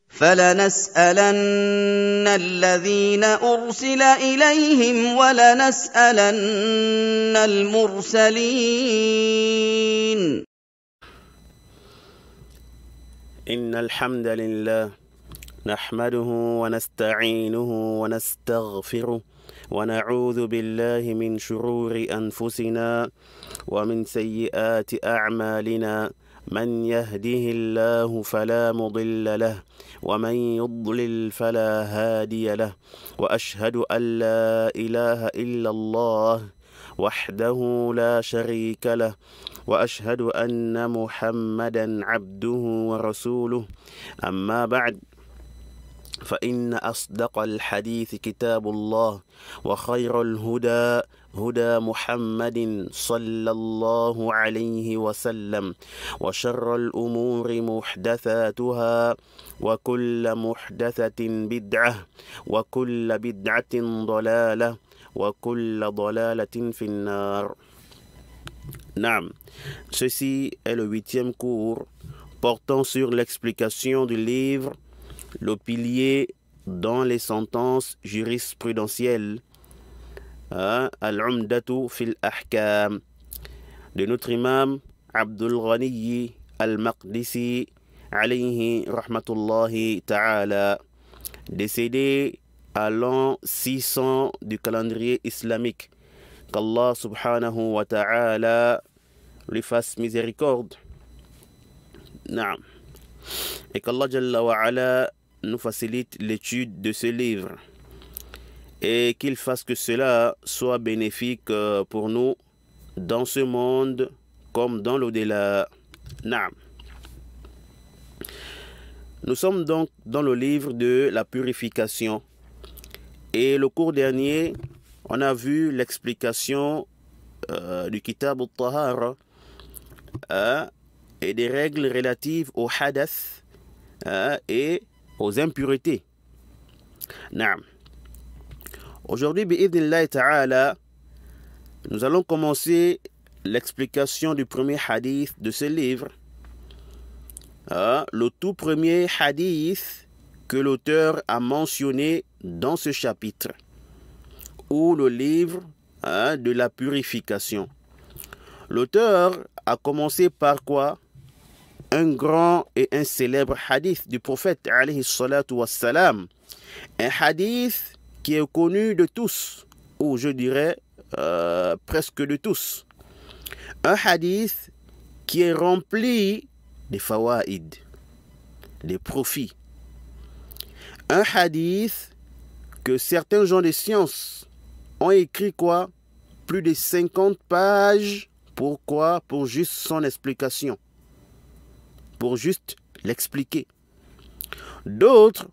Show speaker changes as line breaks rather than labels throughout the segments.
فَلَنَسْأَلَنَّ الَّذِينَ أُرْسِلَ إِلَيْهِمْ وَلَنَسْأَلَنَّ الْمُرْسَلِينَ
إن الحمد لله نحمده ونستعينه ونستغفره ونعوذ بالله من شرور أنفسنا ومن سيئات أعمالنا من يهده الله فلا مضل له ومن يضلل فلا هادي له وأشهد أن لا إله إلا الله وحده لا شريك له وأشهد أن محمدا عبده ورسوله أما بعد فإن أصدق الحديث كتاب الله وخير الهدى هدى محمد صلى الله عليه وسلم وشر الأمور محدثاتها وكل محدثة بدعة وكل بدعة ضلالة وكل ضلالة في النار. Naam. Ceci est le 8e cours portant sur l'explication du livre Le pilier dans les sentences jurisprudentielles, Al-Umdatu fil Ahkam, de notre imam Abdul Ghani al-Maqdisi, alayhi rahmatullahi ta'ala, décédé à l'an 600 du calendrier islamique. Qu'Allah subhanahu wa ta'ala lui fasse miséricorde. Naam. Et qu'Allah Jalla wa Ala nous facilite l'étude de ce livre et qu'il fasse que cela soit bénéfique pour nous dans ce monde comme dans l'au-delà. Naam. Nous sommes donc dans le livre de la purification et le cours dernier on a vu l'explication du Kitab al-Tahara et des règles relatives au hadath et aux impuretés. Naam. Aujourd'hui, bi'idhnillahi ta'ala, nous allons commencer l'explication du premier hadith de ce livre. Le tout premier hadith que l'auteur a mentionné dans ce chapitre, ou le livre de la purification. L'auteur a commencé par quoi? Un grand et un célèbre hadith du prophète alayhi salatu wassalam. Un hadith qui est connu de tous, ou je dirais presque de tous. Un hadith qui est rempli de fawaïd, des profits. Un hadith que certains gens de science ont écrit quoi? Plus de 50 pages. Pourquoi? Pour juste son explication. Pour juste l'expliquer. D'autres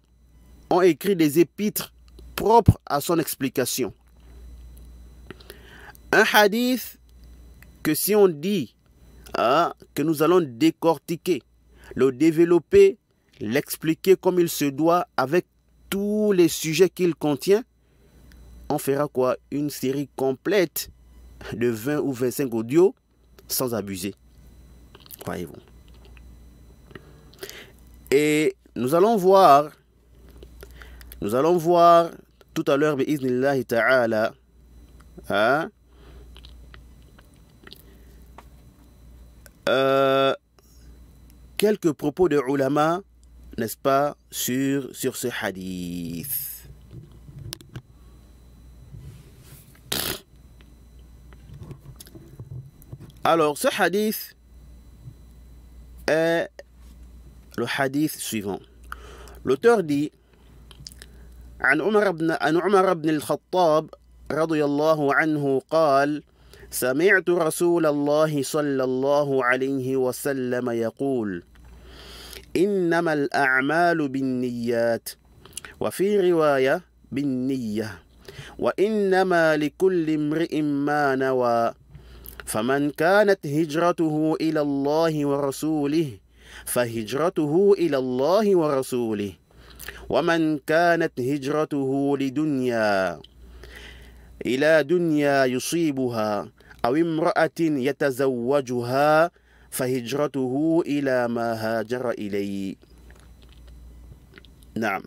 ont écrit des épîtres propres à son explication. Un hadith que si on dit que nous allons décortiquer, le développer, l'expliquer comme il se doit avec tous les sujets qu'il contient, on fera quoi? Une série complète de 20 ou 25 audios sans abuser. Voyez-vous. Et nous allons voir tout à l'heure, bi'iznillahi ta'ala, quelques propos de ulama, n'est-ce pas, sur ce hadith. Alors, ce hadith est le hadith suivant. L'auteur dit عن عمر بن الخطاب رضي الله عنه قال سمعت رسول الله صلى الله عليه وسلم يقول إنما الأعمال بالنيات وفي رواية بالنية وإنما لكل امرئ ما نوى فمن كانت هجرته إلى الله ورسوله فهجرته إلى الله ورسوله ومن كانت هجرته إلى دنيا يصيبها أو امرأة يتزوجها فهجرته إلى ما هاجر إليه. Naam.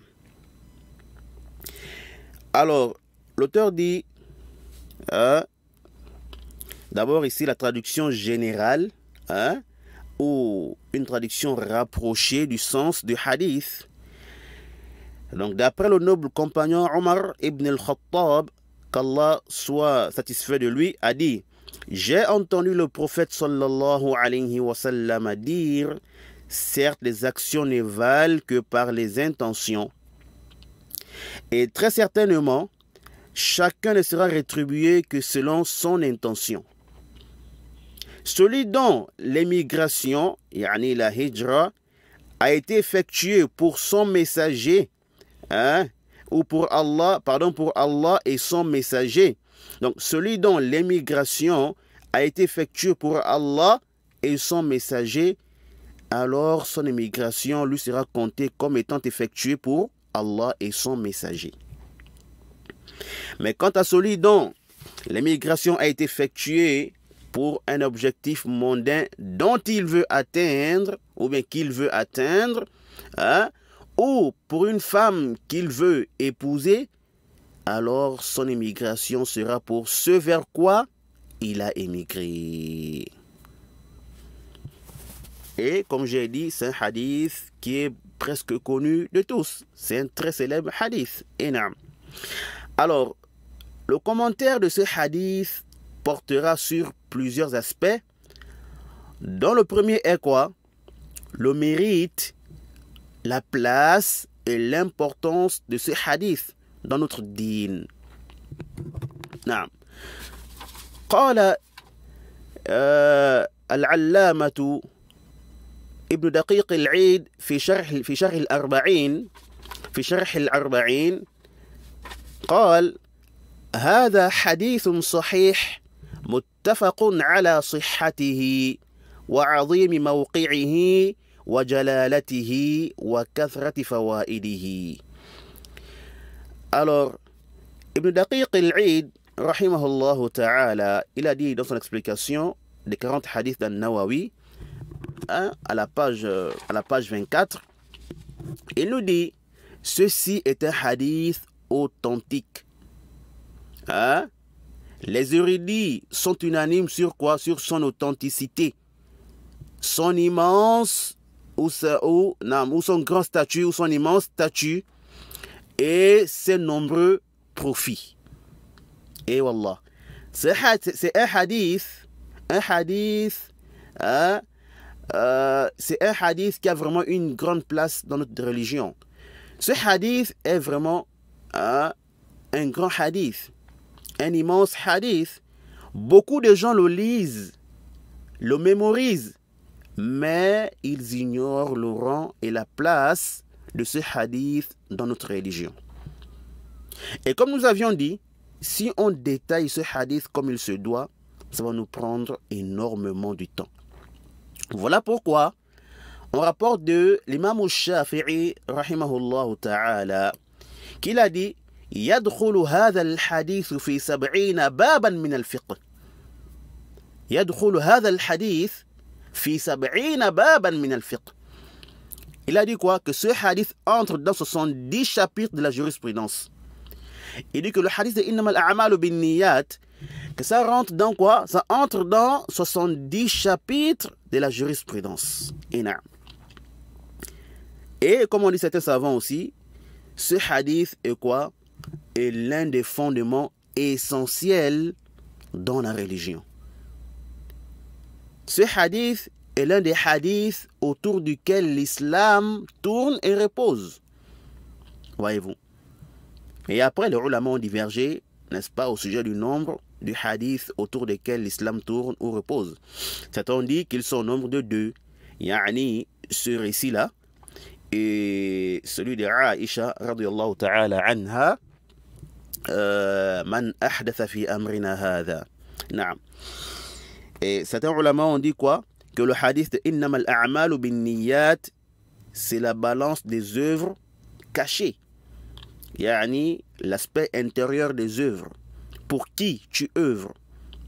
Alors, l'auteur dit, d'abord ici la traduction générale, ou une traduction rapprochée du sens du hadith. Donc, d'après le noble compagnon Omar ibn al-Khattab, qu'Allah soit satisfait de lui, a dit: j'ai entendu le prophète sallallahu alayhi wa sallam dire: certes, les actions ne valent que par les intentions. Et très certainement, chacun ne sera rétribué que selon son intention. Celui dont l'émigration, yani la hijra, a été effectuée pour son messager, ou pour Allah et son messager. Donc, celui dont l'émigration a été effectuée pour Allah et son messager, alors son émigration lui sera comptée comme étant effectuée pour Allah et son messager. Mais quant à celui dont l'émigration a été effectuée pour un objectif mondain dont il veut atteindre, ou bien qu'il veut atteindre, ou pour une femme qu'il veut épouser, alors son émigration sera pour ce vers quoi il a émigré. Et comme j'ai dit, c'est un hadith qui est presque connu de tous. C'est un très célèbre hadith. Énorme. Alors, le commentaire de ce hadith portera sur plusieurs aspects, dont le premier est quoi? Le mérite, la place et l'importance de ce hadith dans notre dîn. نعم. قال العلامة ابن دقيق العيد في شرح الأربعين قال: هذا حديث صحيح متفق على صحته وعظيم موقعه وجلالته وكثرة فوائده. Alors, Ibn Daqiq al-Eid, rahimahullah ta'ala, il a dit dans son explication des 40 hadiths d'An-Nawawi, à la page 24, il nous dit: ceci est un hadith authentique. Les érudits sont unanimes sur quoi? Sur son authenticité, son immense ou son grand statut, ou son immense statut, et ses nombreux profits. Et wallah, c'est un hadith c'est un hadith qui a vraiment une grande place dans notre religion. Ce hadith est vraiment un grand hadith, un immense hadith. Beaucoup de gens le lisent, le mémorisent, mais ils ignorent le rang et la place de ce hadith dans notre religion. Et comme nous avions dit, si on détaille ce hadith comme il se doit, ça va nous prendre énormément de temps. Voilà pourquoi on rapporte de l'imam al-Shafi'i rahimahullah ta'ala qu'il a dit: يدخل هذا الحديث في 70 بابا من الفقه. يدخل هذا الحديث في 70 بابا من الفقه. Il a dit quoi? Que ce hadith entre dans 70 chapitres de la jurisprudence. Il dit que le hadith de Innama al-a'malu bin-niyyat, que ça rentre dans quoi? Ça entre dans 70 chapitres de la jurisprudence. Et comme on dit certains savants aussi, ce hadith est quoi? Est l'un des fondements essentiels dans la religion. Ce hadith est l'un des hadiths autour duquel l'islam tourne et repose. Voyez-vous. Et après, les ulama ont divergé, n'est-ce pas, au sujet du nombre du hadith autour desquels l'islam tourne ou repose. Certains ont dit qu'ils sont au nombre de 2. Yani, ce récit-là, et celui de Aïcha, radiyallahu ta'ala anha, man ahdatha fi amrina hadha. Naam. Et certains ulama ont dit quoi? Que le hadith de Innama al-a'malu bin-niyyat, c'est la balance des œuvres cachées. Yani, l'aspect intérieur des œuvres. Pour qui tu œuvres.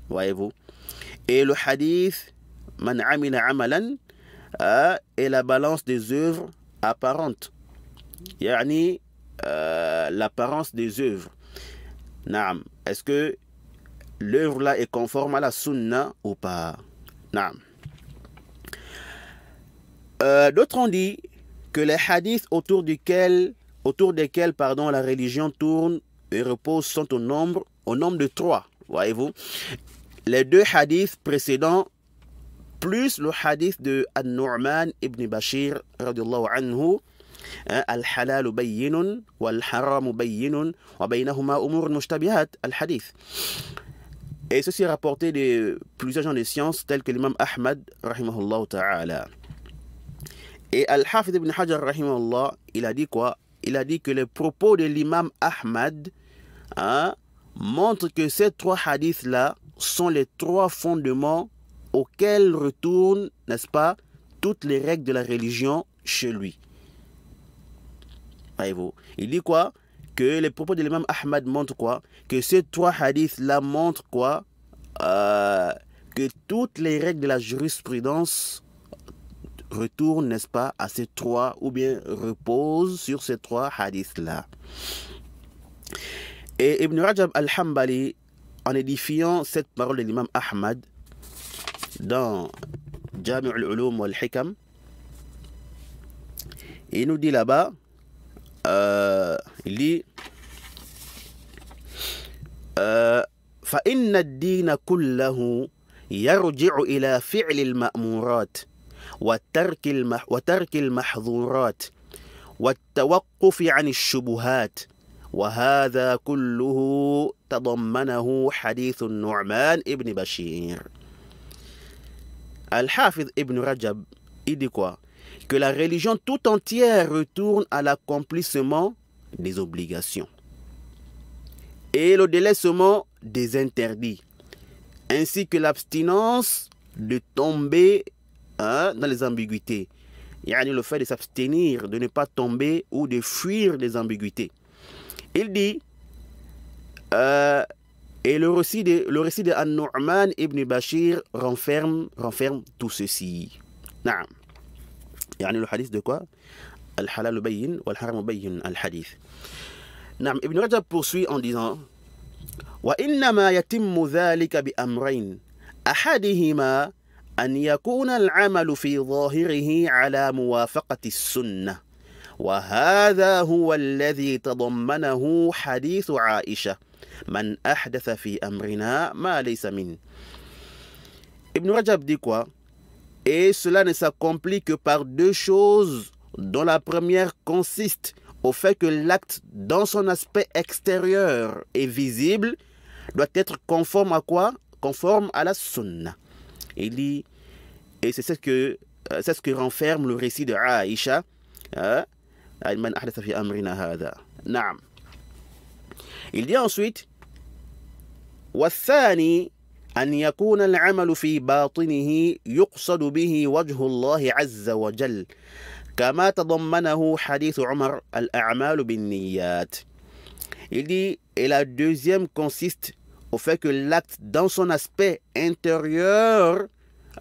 Voyez-vous. Et le hadith, man amila amalan, est la balance des œuvres apparentes. yani l'apparence des œuvres. Naam. Est-ce que l'œuvre là est conforme à la sunna ou pas? Naam. D'autres ont dit que les hadiths autour desquels la religion tourne et repose sont au nombre de 3. Voyez-vous, les 2 hadiths précédents plus le hadith de An-Nu'man ibn Bashir radiyallahu anhu, al-halal bayyinun wal-haram bayyinun wa baynahuma umur mushtabihat, al-hadith. Et ceci est rapporté de plusieurs gens de sciences tels que l'imam Ahmad rahimahullah ta'ala. Et Al-Hafidh ibn Hajar rahimahullah, il a dit quoi? Il a dit que les propos de l'imam Ahmad montrent que ces 3 hadiths-là sont les 3 fondements auxquels retournent, n'est-ce pas, toutes les règles de la religion chez lui. Voyez-vous, il dit quoi? Que les propos de l'imam Ahmad montrent quoi? Que ces 3 hadiths-là montrent quoi? Que toutes les règles de la jurisprudence retournent, n'est-ce pas, à ces 3, ou bien reposent sur ces 3 hadiths-là. Et Ibn Rajab al-Hanbali, en édifiant cette parole de l'imam Ahmad dans Jami' al-Ulum wal-Hikam, il nous dit là-bas, il dit فإن الدين كله يرجع إلى فعل المأمورات وترك المحظورات والتوقف عن الشبهات وهذا كله تضمنه حديث النعمان ابن بشير. Al-Hafidh ibn Rajab, il dit quoi? Que la religion tout entière retourne à l'accomplissement des obligations et le délaissement des interdits, ainsi que l'abstinence de tomber dans les ambiguïtés. Yani le fait de s'abstenir, de ne pas tomber ou de fuir les ambiguïtés. Il dit, et le récit de An-Nu'man ibn Bashir renferme tout ceci. Naam. Yani le hadith de quoi? Al-halal bayyin wal-haram bayyin, al-hadith. Naam. Ibn Rajab poursuit en disant, وإنما يتم ذلك بأمرين أحدهما أن يكون العمل في ظاهره على موافقة السنة وهذا هو الذي تضمنه حديث عائشة من أحدث في أمرنا ما ليس منه. Ibn Rajab dit quoi? Et cela ne s'accomplit que par 2 choses, dont la première consiste au fait que l'acte dans son aspect extérieur et visible doit être conforme à quoi? Conforme à la sunna. Il dit, et c'est ce que renferme le récit de Aïcha, Man ahdatha fi amrina hadha. Naam. Il dit ensuite, والثاني أن يكون العمل في باطنه يقصد به وجه الله عز وجل كما تضمنه حديث عمر الأعمال بالنيات. Il dit, et la deuxième consiste au fait que l'acte dans son aspect intérieur,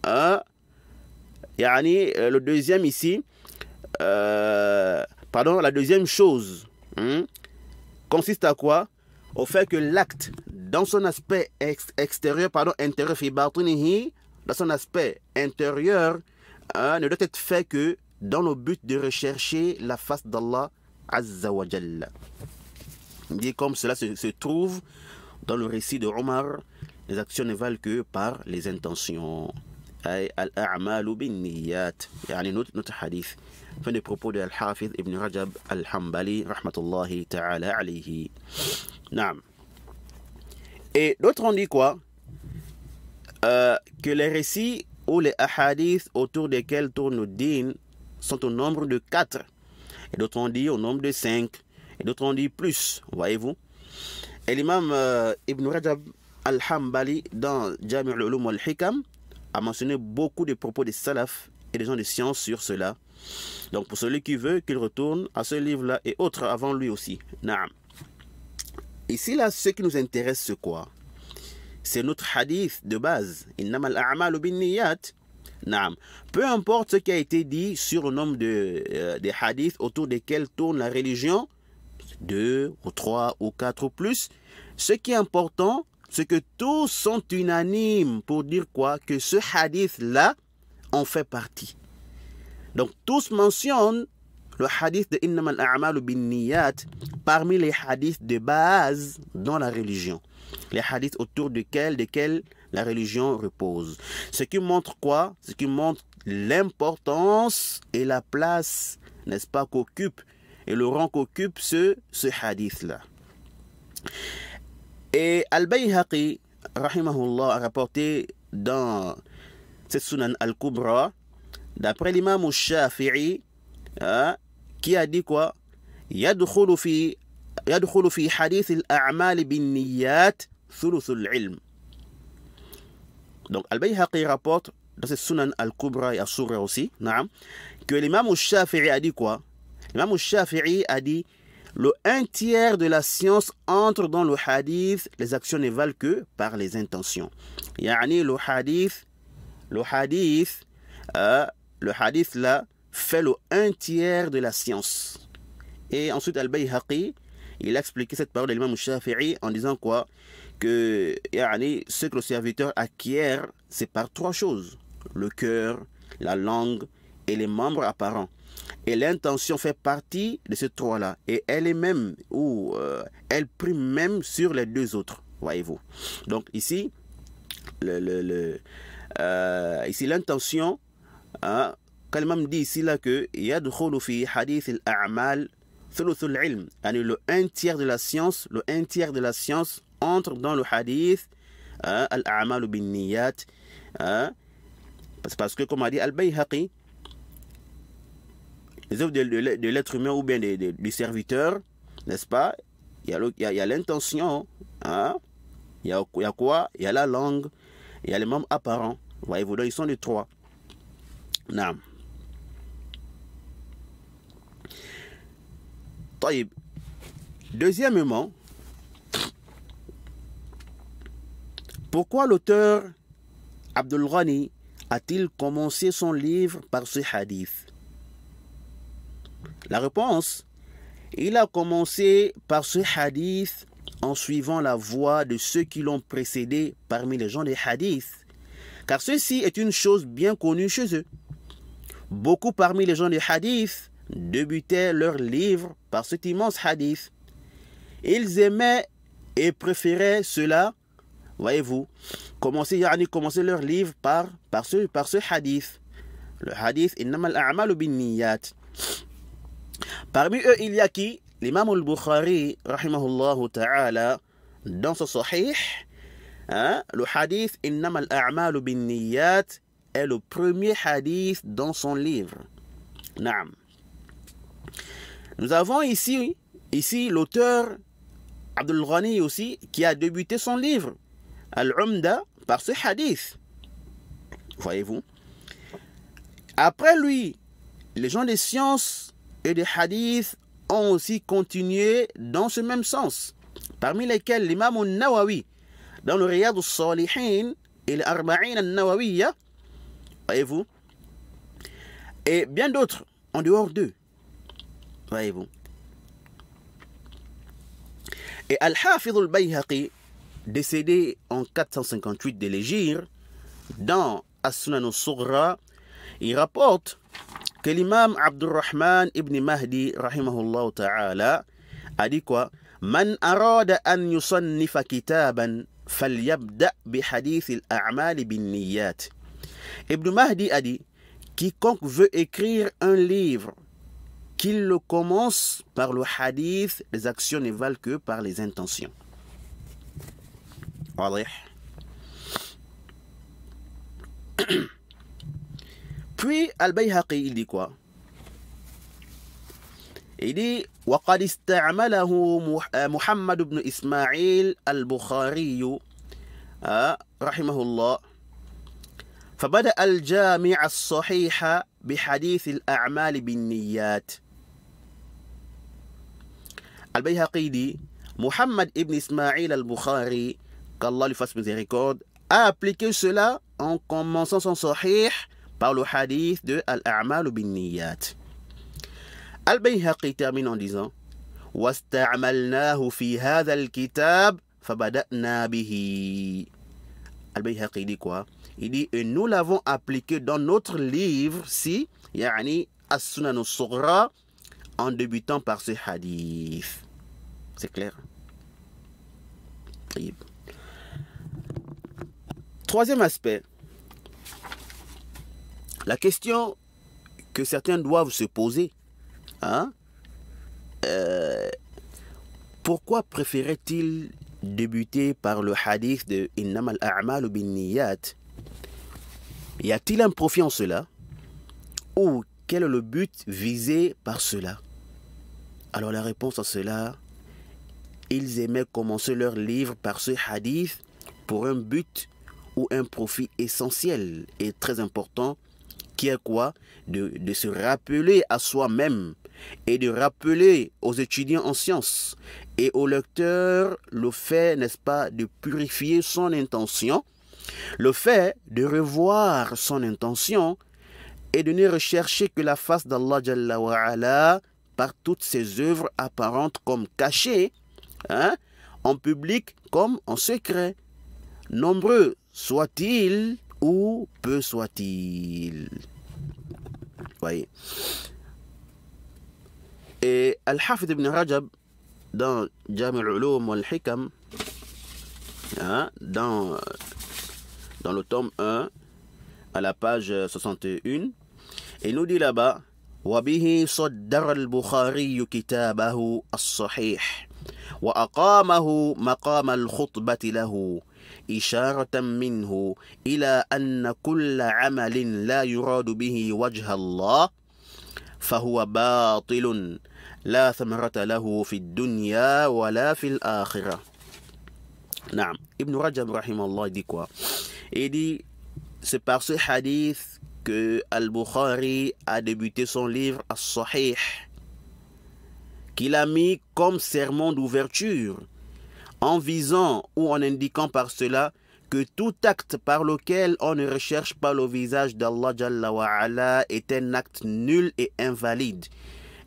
le deuxième ici, la deuxième chose consiste à quoi? Au fait que l'acte dans son aspect extérieur, intérieur, fi batinihi, dans son aspect intérieur, ne doit être fait que dans le but de rechercher la face d'Allah Azza wa Jalla. Il dit comme cela se trouve dans le récit de Omar, les actions ne valent que par les intentions. Al-a'malu bin niyat. Yani notre hadith. Fin des propos de Al-Hafidh ibn Rajab al-Hanbali, rahmatullahi ta'ala alayhi. Naam. Et d'autres ont dit quoi? Que les récits ou les ahadiths autour desquels tourne le din sont au nombre de 4. Et d'autres ont dit au nombre de 5. Et d'autres ont dit plus, voyez-vous. Et l'imam Ibn Rajab al-Hanbali, dans Jami' al-Ulum wal-Hikam, a mentionné beaucoup de propos des salaf et des gens de science sur cela. Donc pour celui qui veut, qu'il retourne à ce livre-là et autres avant lui aussi. Naam. Ici, là, ce qui nous intéresse, c'est quoi? C'est notre hadith de base. Innamal a'malu bin niyat. Naam. Peu importe ce qui a été dit sur le nombre des hadiths autour desquels tourne la religion, 2 ou 3 ou 4 ou plus, ce qui est important, c'est que tous sont unanimes pour dire quoi? Que ce hadith-là en fait partie. Donc tous mentionnent le hadith de Innamal a'malu binniyat parmi les hadiths de base dans la religion. Les hadiths autour desquels la religion repose. Ce qui montre quoi? Ce qui montre l'importance et la place, n'est-ce pas, qu'occupe et le rang qu'occupe ce hadith-là. Et Al-Bayhaqi, rahimahullah, a rapporté dans cette Sunan Al-Kubra, d'après l'imam al-Shafi'i, qui a dit quoi? يدخل في حديث الأعمال بالنيات ثلث العلم. Donc Al-Bayhaqi rapporte dans cette Sunan Al-Kubra et As-Surra aussi, que l'imam al-Shafi'i a dit quoi? L'imam al-Shafi'i a dit le 1/3 de la science entre dans le hadith, les actions ne valent que par les intentions. Yani le hadith là fait le 1/3 de la science. Et ensuite Al-Bayhaqi, il a expliqué cette parole de l'imam al-Shafi'i en disant quoi? Que ce que le serviteur acquiert, c'est par 3 choses: le cœur, la langue et les membres apparents. Et l'intention fait partie de ces 3-là. Et elle est même, ou elle prime même sur les 2 autres, voyez-vous. Donc ici, ici l'intention, quand l'imam dit ici là que yadkhulu fi hadith al-a'mal thuluthul ilm, le 1/3 de la science, entre dans le hadith al-a'malu binniyat, parce que comme a dit Al-Bayhaqi, les œuvres de l'être humain ou bien du serviteur, n'est-ce pas? Il y a l'intention, il y a quoi? Il y a la langue, il y a les membres apparents. Voyez-vous, donc ils sont les 3. Naam. طيب. Deuxièmement, pourquoi l'auteur Abdul Ghani a-t-il commencé son livre par ce hadith? La réponse, il a commencé par ce hadith en suivant la voie de ceux qui l'ont précédé parmi les gens des hadiths, car ceci est une chose bien connue chez eux. Beaucoup parmi les gens des hadiths débutaient leur livre par cet immense hadith. Ils aimaient et préféraient cela, voyez-vous, commencer leur livre par ce hadith. Le hadith Innamal a'malu binniyat. Parmi eux, il y a qui? L'imam al-Bukhari, rahimahullah ta'ala, dans son sahih, le hadith Innamal a'malu binniyat est le premier hadith dans son livre. Naam. Nous avons ici l'auteur Abdul Ghani aussi, qui a débuté son livre Al-Umda par ce hadith. Voyez-vous. Après lui, les gens des sciences et des hadiths ont aussi continué dans ce même sens, parmi lesquels l'imam al-Nawawi dans le Riyad al-Salihin et l'Arba'in al-Nawawiyya, voyez-vous, et bien d'autres en dehors d'eux, voyez-vous. Et Al-Hafidh al-Bayhaqi, décédé en 458 de l'Hégire, dans As-Sunan al-Sughra, il rapporte que l'imam Abdurrahman ibn Mahdi, rahimahullah ta'ala, a dit quoi? Man arada an yusannifa kitaban falyabda bi hadith al-a'mal bin niyyat. Ibn Mahdi a dit: quiconque veut écrire un livre, qu'il le commence par le hadith, les actions ne valent que par les intentions. Puis Al-Bayhaqi, il dit quoi? Il dit: وقد استعمله محمد بن إسماعيل البخاري رحمه الله فبدأ الجامع الصحيح بحديث الأعمال بالنيات. Al-Bayhaqi dit: Muhammad ibn Ismail al-Bukhari, qu'Allah lui fasse miséricorde, a appliqué cela en commençant son sahih par le hadith de Al-A'malu bin-Niyyat. Al-Bayhaqi termine en disant وَاسْتَعْمَلْنَاهُ فِي هَذَا الْكِتَابِ فَبَدَأْنَا بِهِ. Al-Bayhaqi dit quoi? Il dit et nous l'avons appliqué dans notre livre, si, yani As-Sunan al-Sughra, en débutant par ce hadith. C'est clair? Troisième aspect, la question que certains doivent se poser, hein? Pourquoi préférait-il débuter par le hadith de Innamal a'malu bin-niyyat? Y a-t-il un profit en cela? Ou quel est le but visé par cela? Alors la réponse à cela, ils aimaient commencer leur livre par ce hadith pour un but ou un profit essentiel et très important, qui est quoi? De se rappeler à soi-même et de rappeler aux étudiants en sciences et aux lecteurs le fait, n'est-ce pas, de purifier son intention, le fait de revoir son intention et de ne rechercher que la face d'Allah Jalla wa Ala par toutes ses œuvres apparentes comme cachées, hein, en public comme en secret, nombreux soit-il ou peu soit-il. Voyez. Et Al-Hafid ibn Rajab, dans Jami' al-Ulum wal-Hikam, hein, dans le tome 1, à la page 61, il nous dit là-bas وَبِهِ صَدَّرَ الْبُخَارِيُّ كِتَابَهُ الصَّحِيحِ وَأَقَامَهُ مَقَامَ الْخُطْبَةِ لَهُ إشارة منه إلى أن كل عمل لا يراد به وجه الله فهو باطل لا ثمرة له في الدنيا ولا في الآخرة. نعم, Ibn Rajab rahimahullah dit quoi? Il dit, c'est par ce hadith que Al-Bukhari a débuté son livre As-Sahih, qu'il a mis comme sermon d'ouverture, en visant ou en indiquant par cela que tout acte par lequel on ne recherche pas le visage d'Allah Jalla wa Ala est un acte nul et invalide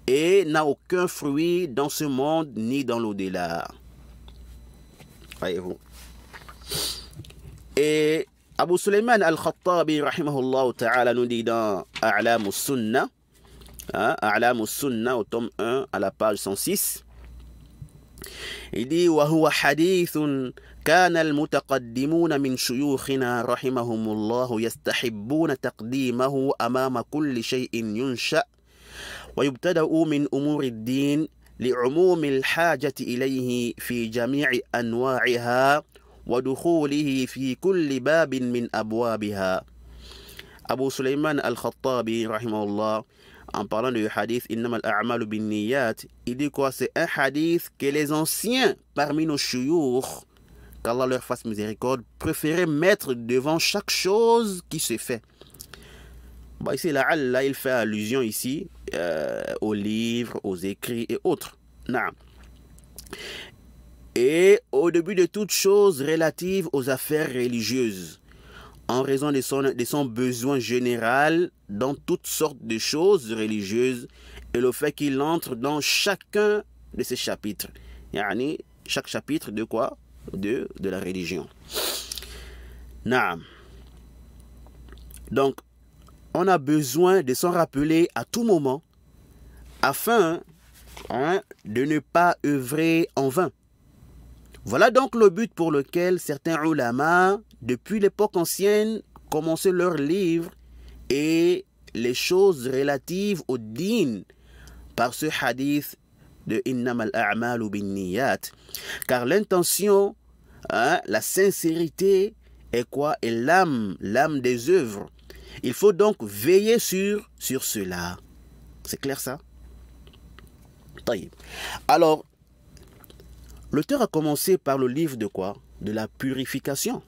et n'a aucun fruit dans ce monde ni dans l'au-delà. Voyez-vous. Et Abu Sulayman al-Khattabi rahimahullah ta'ala nous dit dans A'lam al-Sunnah, hein, A'lam al-Sunnah au tome 1 à la page 106, il dit وهو حديث كان المتقدمون من شيوخنا رحمهم الله يستحبون تقديمه أمام كل شيء ينشأ ويبتدأ من أمور الدين لعموم الحاجة إليه في جميع أنواعها ودخوله في كل باب من أبوابها. Abu Sulayman al-Khattabi rahimahullah, en parlant du hadith Innamal a'malu bin-niyyat, il dit quoi? C'est un hadith que les anciens parmi nos shuyukh, qu'Allah leur fasse miséricorde, préféraient mettre devant chaque chose qui se fait. Bah ici, là, il fait allusion ici aux livres, aux écrits et autres. Nah. Et au début de toute chose relative aux affaires religieuses, en raison de son besoin général dans toutes sortes de choses religieuses et le fait qu'il entre dans chacun de ces chapitres. Yani, chaque chapitre de quoi? De la religion. Naam. Donc, on a besoin de s'en rappeler à tout moment afin de ne pas œuvrer en vain. Voilà donc le but pour lequel certains ulama, depuis l'époque ancienne, commençaient leurs livres et les choses relatives au din par ce hadith de Innamal a'malu bin-niyyat. Car l'intention, la sincérité est quoi? Est l'âme des œuvres. Il faut donc veiller sur cela. C'est clair ça? Alors, l'auteur a commencé par le livre de quoi? De la purification.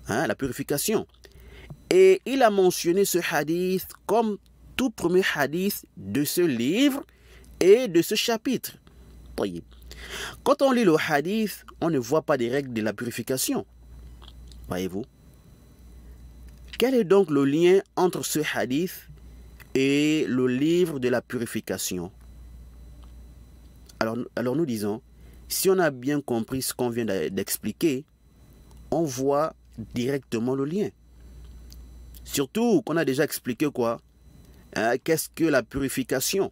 La purification. Et il a mentionné ce hadith comme tout premier hadith de ce livre et de ce chapitre. Quand on lit le hadith, on ne voit pas des règles de la purification. Voyez-vous? Quel est donc le lien entre ce hadith et le livre de la purification? Alors nous disons, si on a bien compris ce qu'on vient d'expliquer, on voit directement le lien. Surtout qu'on a déjà expliqué quoi? Qu'est-ce que la purification?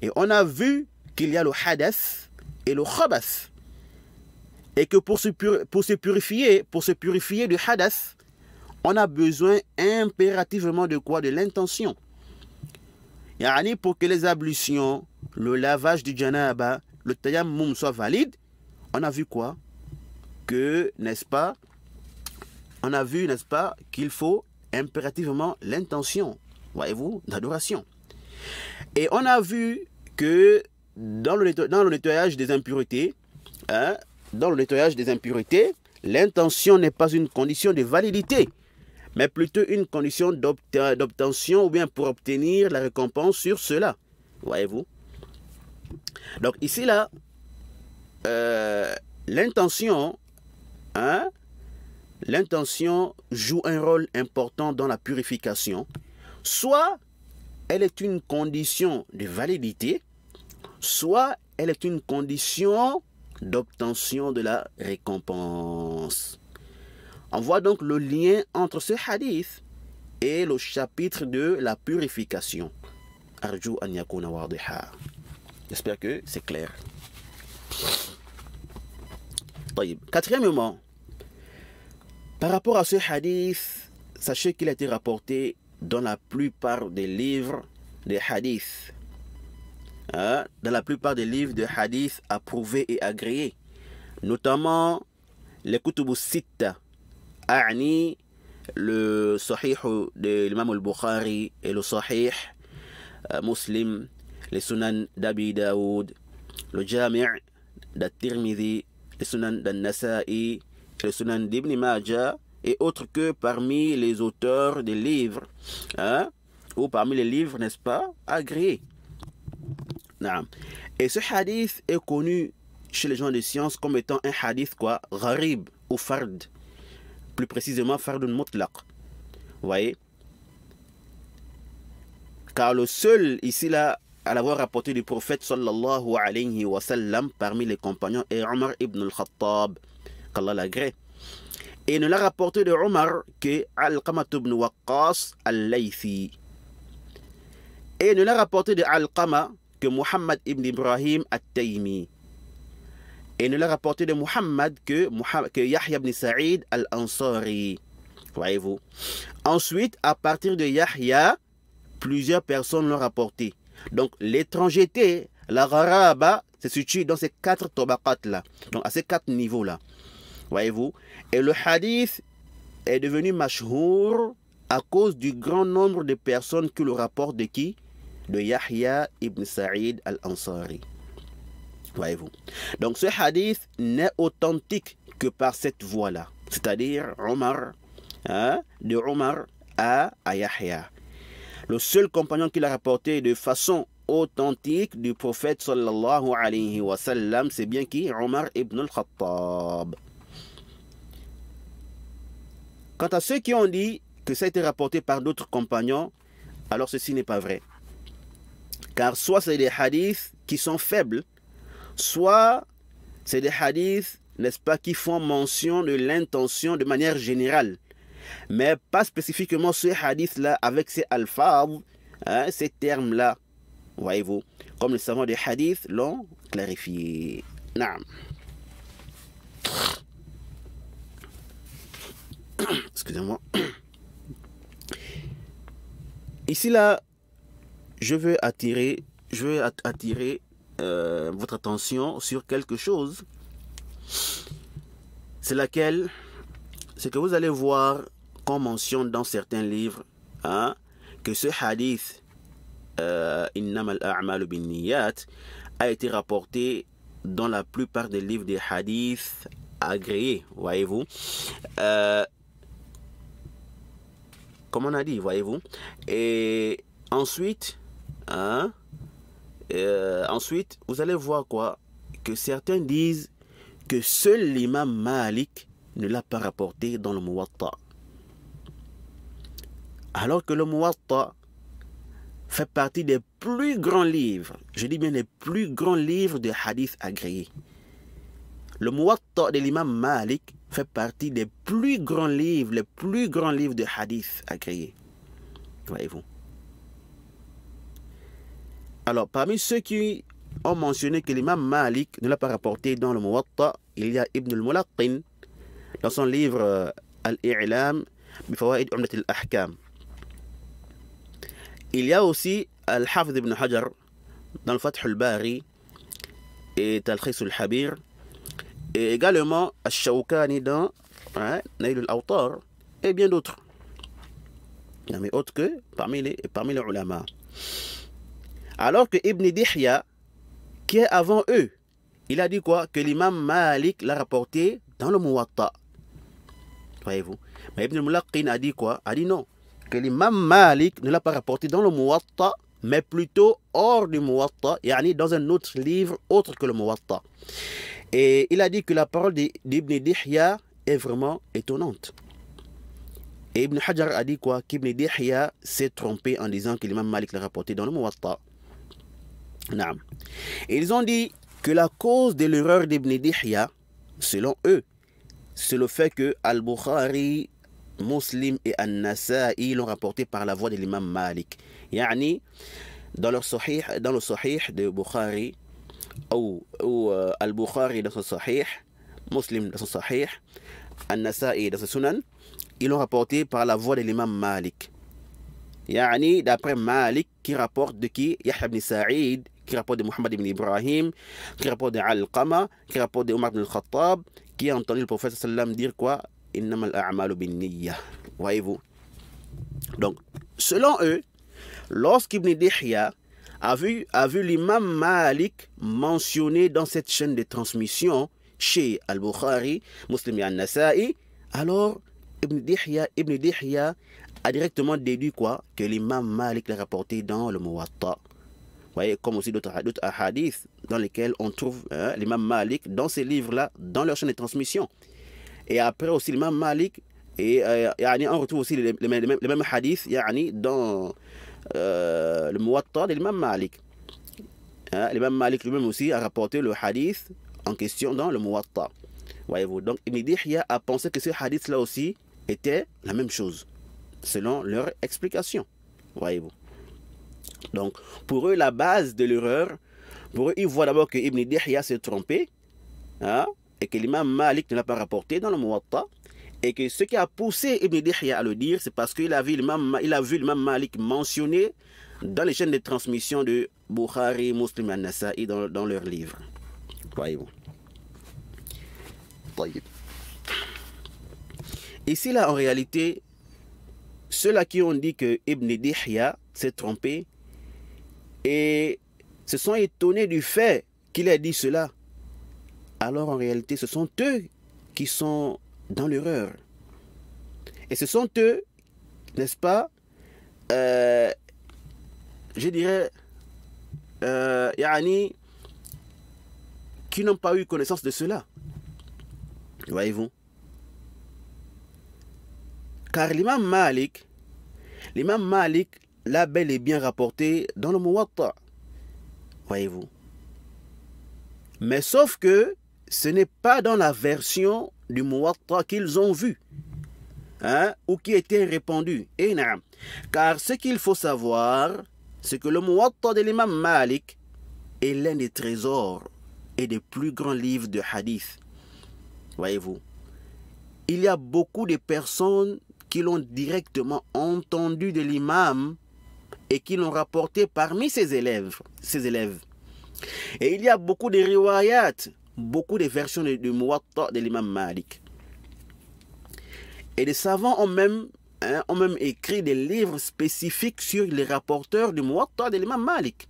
Et on a vu qu'il y a le hadath et le khabath. Et que pour se purifier du hadath, on a besoin impérativement de quoi? De l'intention. Yani pour que les ablutions, le lavage du janaba, le tayammum soient valides, on a vu quoi? Que, n'est-ce pas, on a vu, n'est-ce pas, qu'il faut impérativement l'intention, voyez-vous, d'adoration. Et on a vu que dans le nettoyage des impuretés, l'intention n'est pas une condition de validité, mais plutôt une condition d'obtention ou bien pour obtenir la récompense sur cela. Voyez-vous? Donc ici, là, l'intention joue un rôle important dans la purification. Soit elle est une condition de validité, soit elle est une condition d'obtention de la récompense. On voit donc le lien entre ce hadith et le chapitre de la purification. Arju an yakuna wadiha. J'espère que c'est clair. Quatrièmement, par rapport à ce hadith, sachez qu'il a été rapporté dans la plupart des livres des hadiths. Dans la plupart des livres de hadiths approuvés et agréés. Notamment les Kutub Sitta. A'ni, le Sahih de l'imam al-Bukhari et le Sahih Muslim, les Sunan d'Abi Daoud, le Jami' d'At-Tirmidhi, les Sunan d'An-Nasa'i, les Sunan d'Ibn Majah et autres que parmi les auteurs des livres, ou parmi les livres, n'est-ce pas, agréés. Et ce hadith est connu chez les gens de science comme étant un hadith quoi, gharib ou fard. Plus précisément fardun mutlaq. Vous voyez? Car le seul ici là à l'avoir rapporté du prophète sallallahu alayhi wa sallam parmi les compagnons est Omar ibn al-Khattab, qu'Allah l'agrée. Et ne l'a rapporté de Omar que Alqamah ibn Waqqas al-Laythi. Et ne l'a rapporté de Alqamah que Muhammad ibn Ibrahim at-Taymi. Et ne l'a rapporté de Muhammad que Yahya ibn Sa'id al-Ansari. Voyez-vous. Ensuite, à partir de Yahya, plusieurs personnes l'ont rapporté. Donc, l'étrangeté, la gharaba, se situe dans ces 4 tabaqat-là. Donc, à ces 4 niveaux-là. Voyez-vous. Et le hadith est devenu mashhour à cause du grand nombre de personnes qui le rapportent de qui? De Yahya ibn Sa'id al-Ansari. Voyez-vous. Donc ce hadith n'est authentique que par cette voie-là. C'est-à-dire Omar, de Omar à Yahya. Le seul compagnon qui l'a rapporté de façon authentique du prophète sallallahu alayhi wa sallam, c'est bien qui? Omar ibn al-Khattab. Quant à ceux qui ont dit que ça a été rapporté par d'autres compagnons, alors ceci n'est pas vrai. Car soit c'est des hadiths qui sont faibles, soit c'est des hadiths, n'est-ce pas, qui font mention de l'intention de manière générale, mais pas spécifiquement ce hadith-là avec ces alphas, ces termes-là, voyez-vous, comme les savants des hadiths l'ont clarifié. Naam. Excusez-moi. Ici là, je veux attirer votre attention sur quelque chose. C'est laquelle, c'est que vous allez voir qu'on mentionne dans certains livres que ce hadith Innamal a'malu binniyat a été rapporté dans la plupart des livres des hadiths agréés, voyez-vous. Comme on a dit, voyez-vous. Et ensuite, ensuite, vous allez voir quoi? Que certains disent que seul l'imam Malik ne l'a pas rapporté dans le Muwatta. Alors que le Muwatta fait partie des plus grands livres, je dis bien les plus grands livres de hadith agréés. Le Muwatta de l'imam Malik fait partie des plus grands livres, les plus grands livres de hadith agréés. Voyez-vous. Alors, parmi ceux qui ont mentionné que l'imam Malik ne l'a pas rapporté dans le Muwatta, il y a Ibn al-Mulaqqin dans son livre Al-I'lam Bifawaid Umdat al-Ahkam. Il y a aussi Al-Hafidh ibn Hajar dans le Fath al-Bari et Talkhis al-Habir, et également Al-Shawkani dans Nail al-Awtar et bien d'autres. Mais autres que parmi les ulama. Alors que Ibn Dihya, qui est avant eux, il a dit quoi? Que l'imam Malik l'a rapporté dans le Muwatta. Voyez-vous. Mais Ibn al-Mulaqqin a dit quoi? A dit non. Que l'imam Malik ne l'a pas rapporté dans le Muwatta, mais plutôt hors du Muwatta, yani dans un autre livre autre que le Muwatta. Et il a dit que la parole d'Ibn Dihya est vraiment étonnante. Et Ibn Hajar a dit quoi? Qu'Ibn Dihya s'est trompé en disant que l'imam Malik l'a rapporté dans le Muwatta. Naam. Et ils ont dit que la cause de l'erreur d'Ibn Dihya, selon eux, c'est le fait que Al-Bukhari, Muslim et An-Nasa'i l'ont rapporté par la voix de l'imam Malik. Yani, dans le Sahih de Bukhari, ou Al-Bukhari dans son Sahih, Muslim dans son Sahih, An-Nasa'i dans son Sunan, ils l'ont rapporté par la voix de l'imam Malik. Yani, d'après Malik, qui rapporte de qui? Yahya ibn Sa'id, qui rapporte de Muhammad ibn Ibrahim, qui rapporte de Al-Qama, qui rapporte de Omar ibn al-Khattab, qui a entendu le prophète sallam dire quoi? Innamal a'malu bin-niyya. Voyez-vous. Donc, selon eux, lorsqu'Ibn Dihya a vu l'imam Malik mentionné dans cette chaîne de transmission chez Al-Bukhari, Muslim et An-Nasa'i, alors Ibn Dihya a directement déduit quoi? Que l'imam Malik l'a rapporté dans le Muwatta. Vous voyez, comme aussi d'autres hadiths dans lesquels on trouve l'imam Malik dans ces livres-là, dans leur chaîne de transmission. Et après aussi l'imam Malik, et on retrouve aussi les mêmes hadiths dans le Muwatta de l'imam Malik. L'imam Malik lui-même aussi a rapporté le hadith en question dans le Muwatta. Voyez-vous, donc Ibn Dihya a pensé que ce hadith-là aussi était la même chose, selon leur explication. Voyez-vous. Donc, pour eux, la base de l'erreur, pour eux, ils voient d'abord que Ibn Dihya s'est trompé, et que l'imam Malik ne l'a pas rapporté dans le Muwatta, et que ce qui a poussé Ibn Dihya à le dire, c'est parce qu'il a vu l'imam Malik mentionné dans les chaînes de transmission de Bukhari, Muslim et Nasa'i dans leurs livres. Voyez-vous. Ici, là, en réalité, ceux-là qui ont dit que Ibn Dihya s'est trompé, et se sont étonnés du fait qu'il ait dit cela, alors en réalité ce sont eux qui sont dans l'erreur. Et ce sont eux, n'est-ce pas, je dirais, qui n'ont pas eu connaissance de cela. Voyez-vous. Car l'imam Malik l'a bel et bien rapporté dans le Muwatta. Voyez-vous. Mais sauf que ce n'est pas dans la version du Muwatta qu'ils ont vu, ou qui était répandue. Car ce qu'il faut savoir, c'est que le Muwatta de l'imam Malik est l'un des trésors et des plus grands livres de hadith. Voyez-vous. Il y a beaucoup de personnes qui l'ont directement entendu de l'imam et qui l'ont rapporté parmi ses élèves. Et il y a beaucoup de riwayat, beaucoup de versions du Muwatta de l'imam Malik. Et les savants ont même écrit des livres spécifiques sur les rapporteurs du Muwatta de l'imam Malik.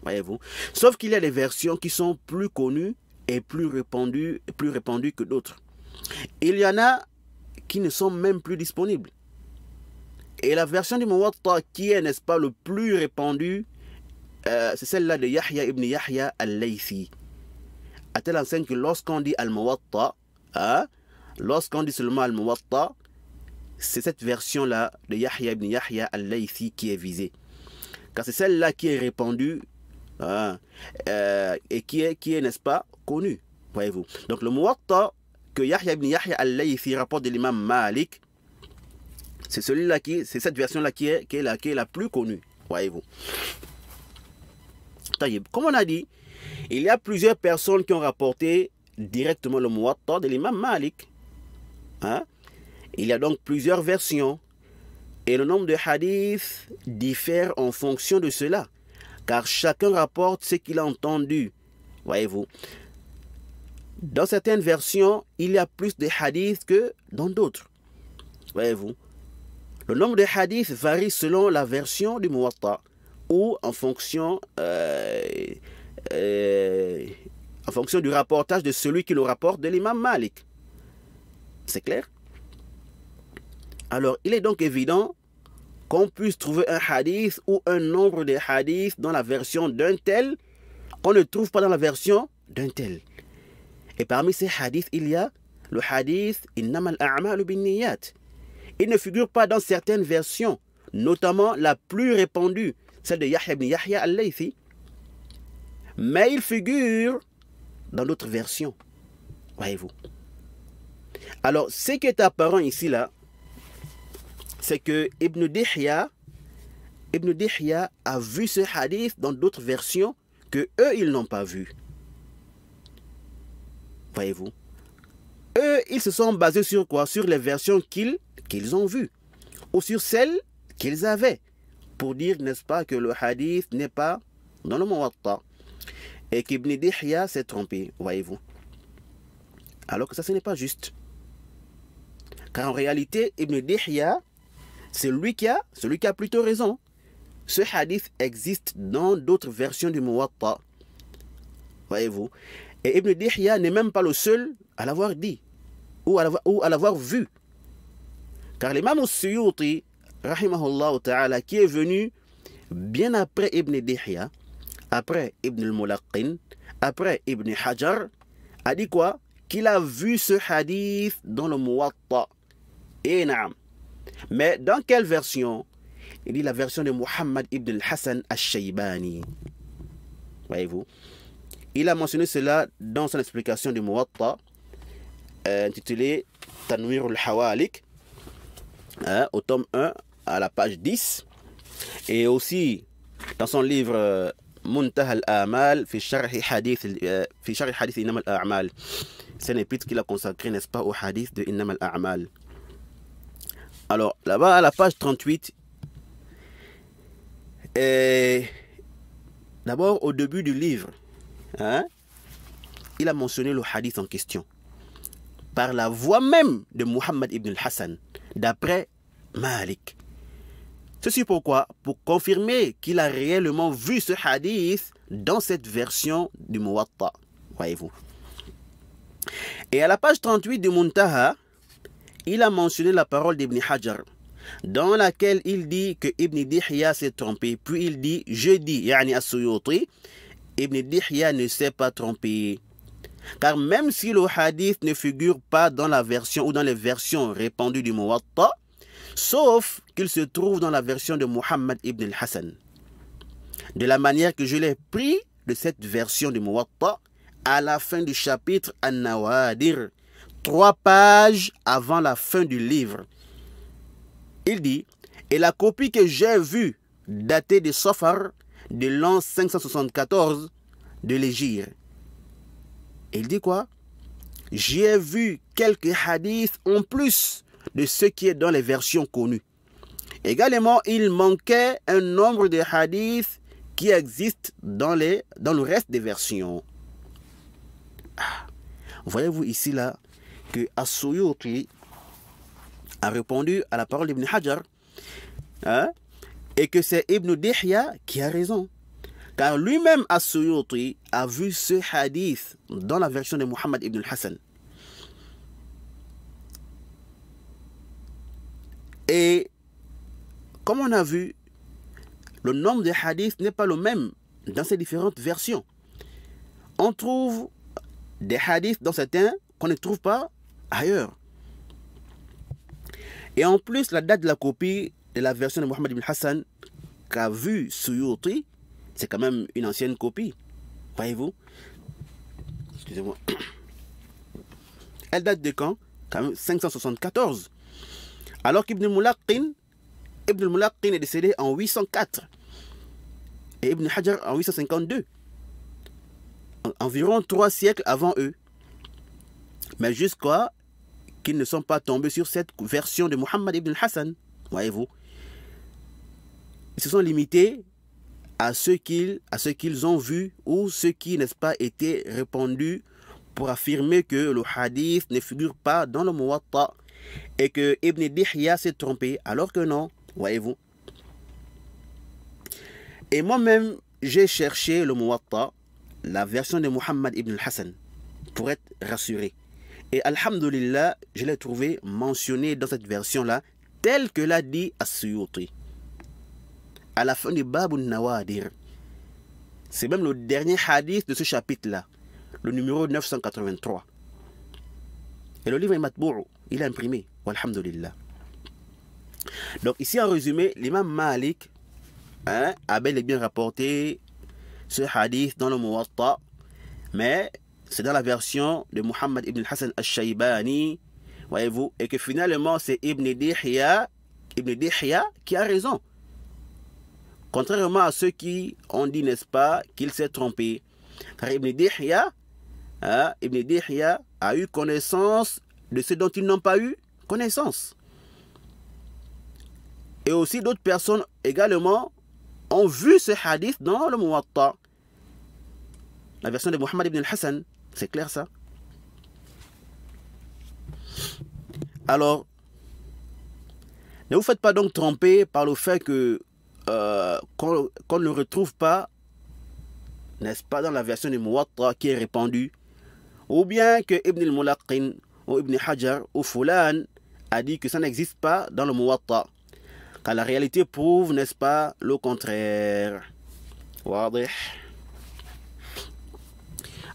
Voyez-vous. Sauf qu'il y a des versions qui sont plus connues et plus répandues que d'autres. Il y en a qui ne sont même plus disponibles. Et la version du Muwatta qui est, n'est-ce pas, le plus répandue, c'est celle-là de Yahya ibn Yahya al-Laythi. À telle enseigne que lorsqu'on dit al-Muwatta, lorsqu'on dit seulement al-Muwatta, c'est cette version-là de Yahya ibn Yahya al-Laythi qui est visée. Car c'est celle-là qui est répandue et qui est, n'est-ce pas, connue. Voyez-vous. Donc le Muwatta que Yahya ibn Yahya al-Laythi rapporte de l'imam Malik, c'est celui-là c'est cette version-là qui est la plus connue. Voyez-vous. Comme on a dit, il y a plusieurs personnes qui ont rapporté directement le Muwatta de l'imam Malik. Il y a donc plusieurs versions. Et le nombre de hadiths diffère en fonction de cela. Car chacun rapporte ce qu'il a entendu. Voyez-vous. Dans certaines versions, il y a plus de hadiths que dans d'autres. Voyez-vous. Le nombre de hadiths varie selon la version du Muwatta ou en fonction du rapportage de celui qui le rapporte de l'imam Malik. C'est clair? Alors, il est donc évident qu'on puisse trouver un hadith ou un nombre de hadiths dans la version d'un tel qu'on ne trouve pas dans la version d'un tel. Et parmi ces hadiths, il y a le hadith « Innamal a'malu binniyat ». Il ne figure pas dans certaines versions, notamment la plus répandue, celle de Yahya ibn Yahya al-Laythi. Mais il figure dans d'autres versions. Voyez-vous. Alors, ce qui est apparent ici, là, c'est que Ibn Dihya a vu ce hadith dans d'autres versions que eux, ils n'ont pas vu. Voyez-vous. Eux, ils se sont basés sur quoi? Sur les versions qu'ils ont vues. Ou sur celles qu'ils avaient. Pour dire, n'est-ce pas, que le hadith n'est pas dans le Muwatta. Et qu'Ibn Dihya s'est trompé, voyez-vous. Alors que ça, ce n'est pas juste. Car en réalité, Ibn Dihya, c'est celui qui a plutôt raison. Ce hadith existe dans d'autres versions du Muwatta. Voyez-vous. Et Ibn Dihya n'est même pas le seul à l'avoir dit. Ou à l'avoir vu. Car l'imam al-Suyuti, rahimahullah ta'ala, qui est venu bien après Ibn Dihya, après Ibn al-Mulaqqin, après Ibn Hajar, a dit quoi? Qu'il a vu ce hadith dans le Muwatta. Et naam. Mais dans quelle version? Il dit la version de Muhammad ibn al-Hassan al-Shaybani. Voyez-vous. Il a mentionné cela dans son explication du Muwatta, intitulée Tanwir al-Hawalik, au tome 1, à la page 10. Et aussi dans son livre Muntaha al-Amal, fi Sharh Hadith Innam al-A'mal. C'est un épître qu'il a consacré, n'est-ce pas, au hadith de Innam al-A'mal. Alors, là-bas, à la page 38, d'abord, au début du livre, il a mentionné le hadith en question, par la voix même de Muhammad ibn al-Hassan, d'après Malik. Ceci pourquoi? Pour confirmer qu'il a réellement vu ce hadith dans cette version du Muwatta. Voyez-vous. Et à la page 38 du Muntaha, il a mentionné la parole d'Ibn Hajar, dans laquelle il dit que Ibn Dihya s'est trompé. Puis il dit, je dis, yani as-Suyuti, Ibn Dihya ne s'est pas trompé. Car même si le hadith ne figure pas dans la version ou dans les versions répandues du Muwatta, sauf qu'il se trouve dans la version de Muhammad ibn al-Hassan. De la manière que je l'ai pris de cette version du Muwatta à la fin du chapitre An-Nawadir, 3 pages avant la fin du livre. Il dit, et la copie que j'ai vue, datée de Safar, de l'an 574 de l'Hégire. Il dit quoi? J'ai vu quelques hadiths en plus de ce qui est dans les versions connues. Également, il manquait un nombre de hadiths qui existent dans le reste des versions. Voyez-vous ici là que As-Suyuti a répondu à la parole d'Ibn Hajar, et que c'est Ibn Dihya qui a raison. Car lui-même As-Suyuti a vu ce hadith dans la version de Muhammad ibn al-Hassan. Et comme on a vu, le nombre de hadiths n'est pas le même dans ces différentes versions. On trouve des hadiths dans certains qu'on ne trouve pas ailleurs. Et en plus, la date de la copie de la version de Muhammad ibn Hassan qu'a vu Suyuti, c'est quand même une ancienne copie. Voyez-vous? Excusez-moi. Elle date de quand? Quand même 574. Alors qu'Ibn al-Mulaqqin est décédé en 804. Et Ibn Hajar en 852. Environ 3 siècles avant eux. Mais jusqu'à qu'ils ne sont pas tombés sur cette version de Muhammad ibn Hassan. Voyez-vous? Ils se sont limités à ce qu'ils ont vu ou ce qui, n'est-ce pas, était répandu pour affirmer que le hadith ne figure pas dans le Muwatta et que Ibn Dihya s'est trompé, alors que non, voyez-vous. Et moi-même, j'ai cherché le Muwatta, la version de Muhammad ibn Hassan, pour être rassuré. Et alhamdulillah, je l'ai trouvé mentionné dans cette version-là, telle que l'a dit As-Suyuti. À la fin du Bab al-Nawadir. C'est même le dernier hadith de ce chapitre-là, le numéro 983. Et le livre est matbou', il est imprimé, alhamdulillah. Donc ici en résumé, l'imam Malik a bel et bien rapporté ce hadith dans le Muwatta, mais c'est dans la version de Muhammad ibn Hassan al-Shaybani, voyez-vous, et que finalement c'est Ibn Dihya qui a raison. Contrairement à ceux qui ont dit, n'est-ce pas, qu'il s'est trompé. Car Ibn Dihya a eu connaissance de ce dont ils n'ont pas eu connaissance. Et aussi d'autres personnes également ont vu ce hadith dans le Muwatta. La version de Muhammad ibn Hassan, c'est clair ça? Alors, ne vous faites pas donc tromper par le fait que qu'on ne retrouve pas, n'est-ce pas, dans la version du Muwatta qui est répandue, ou bien que Ibn al-Mulaqqin ou Ibn Hajar ou Fulan a dit que ça n'existe pas dans le Muwatta, car la réalité prouve, n'est-ce pas, le contraire. Wadih.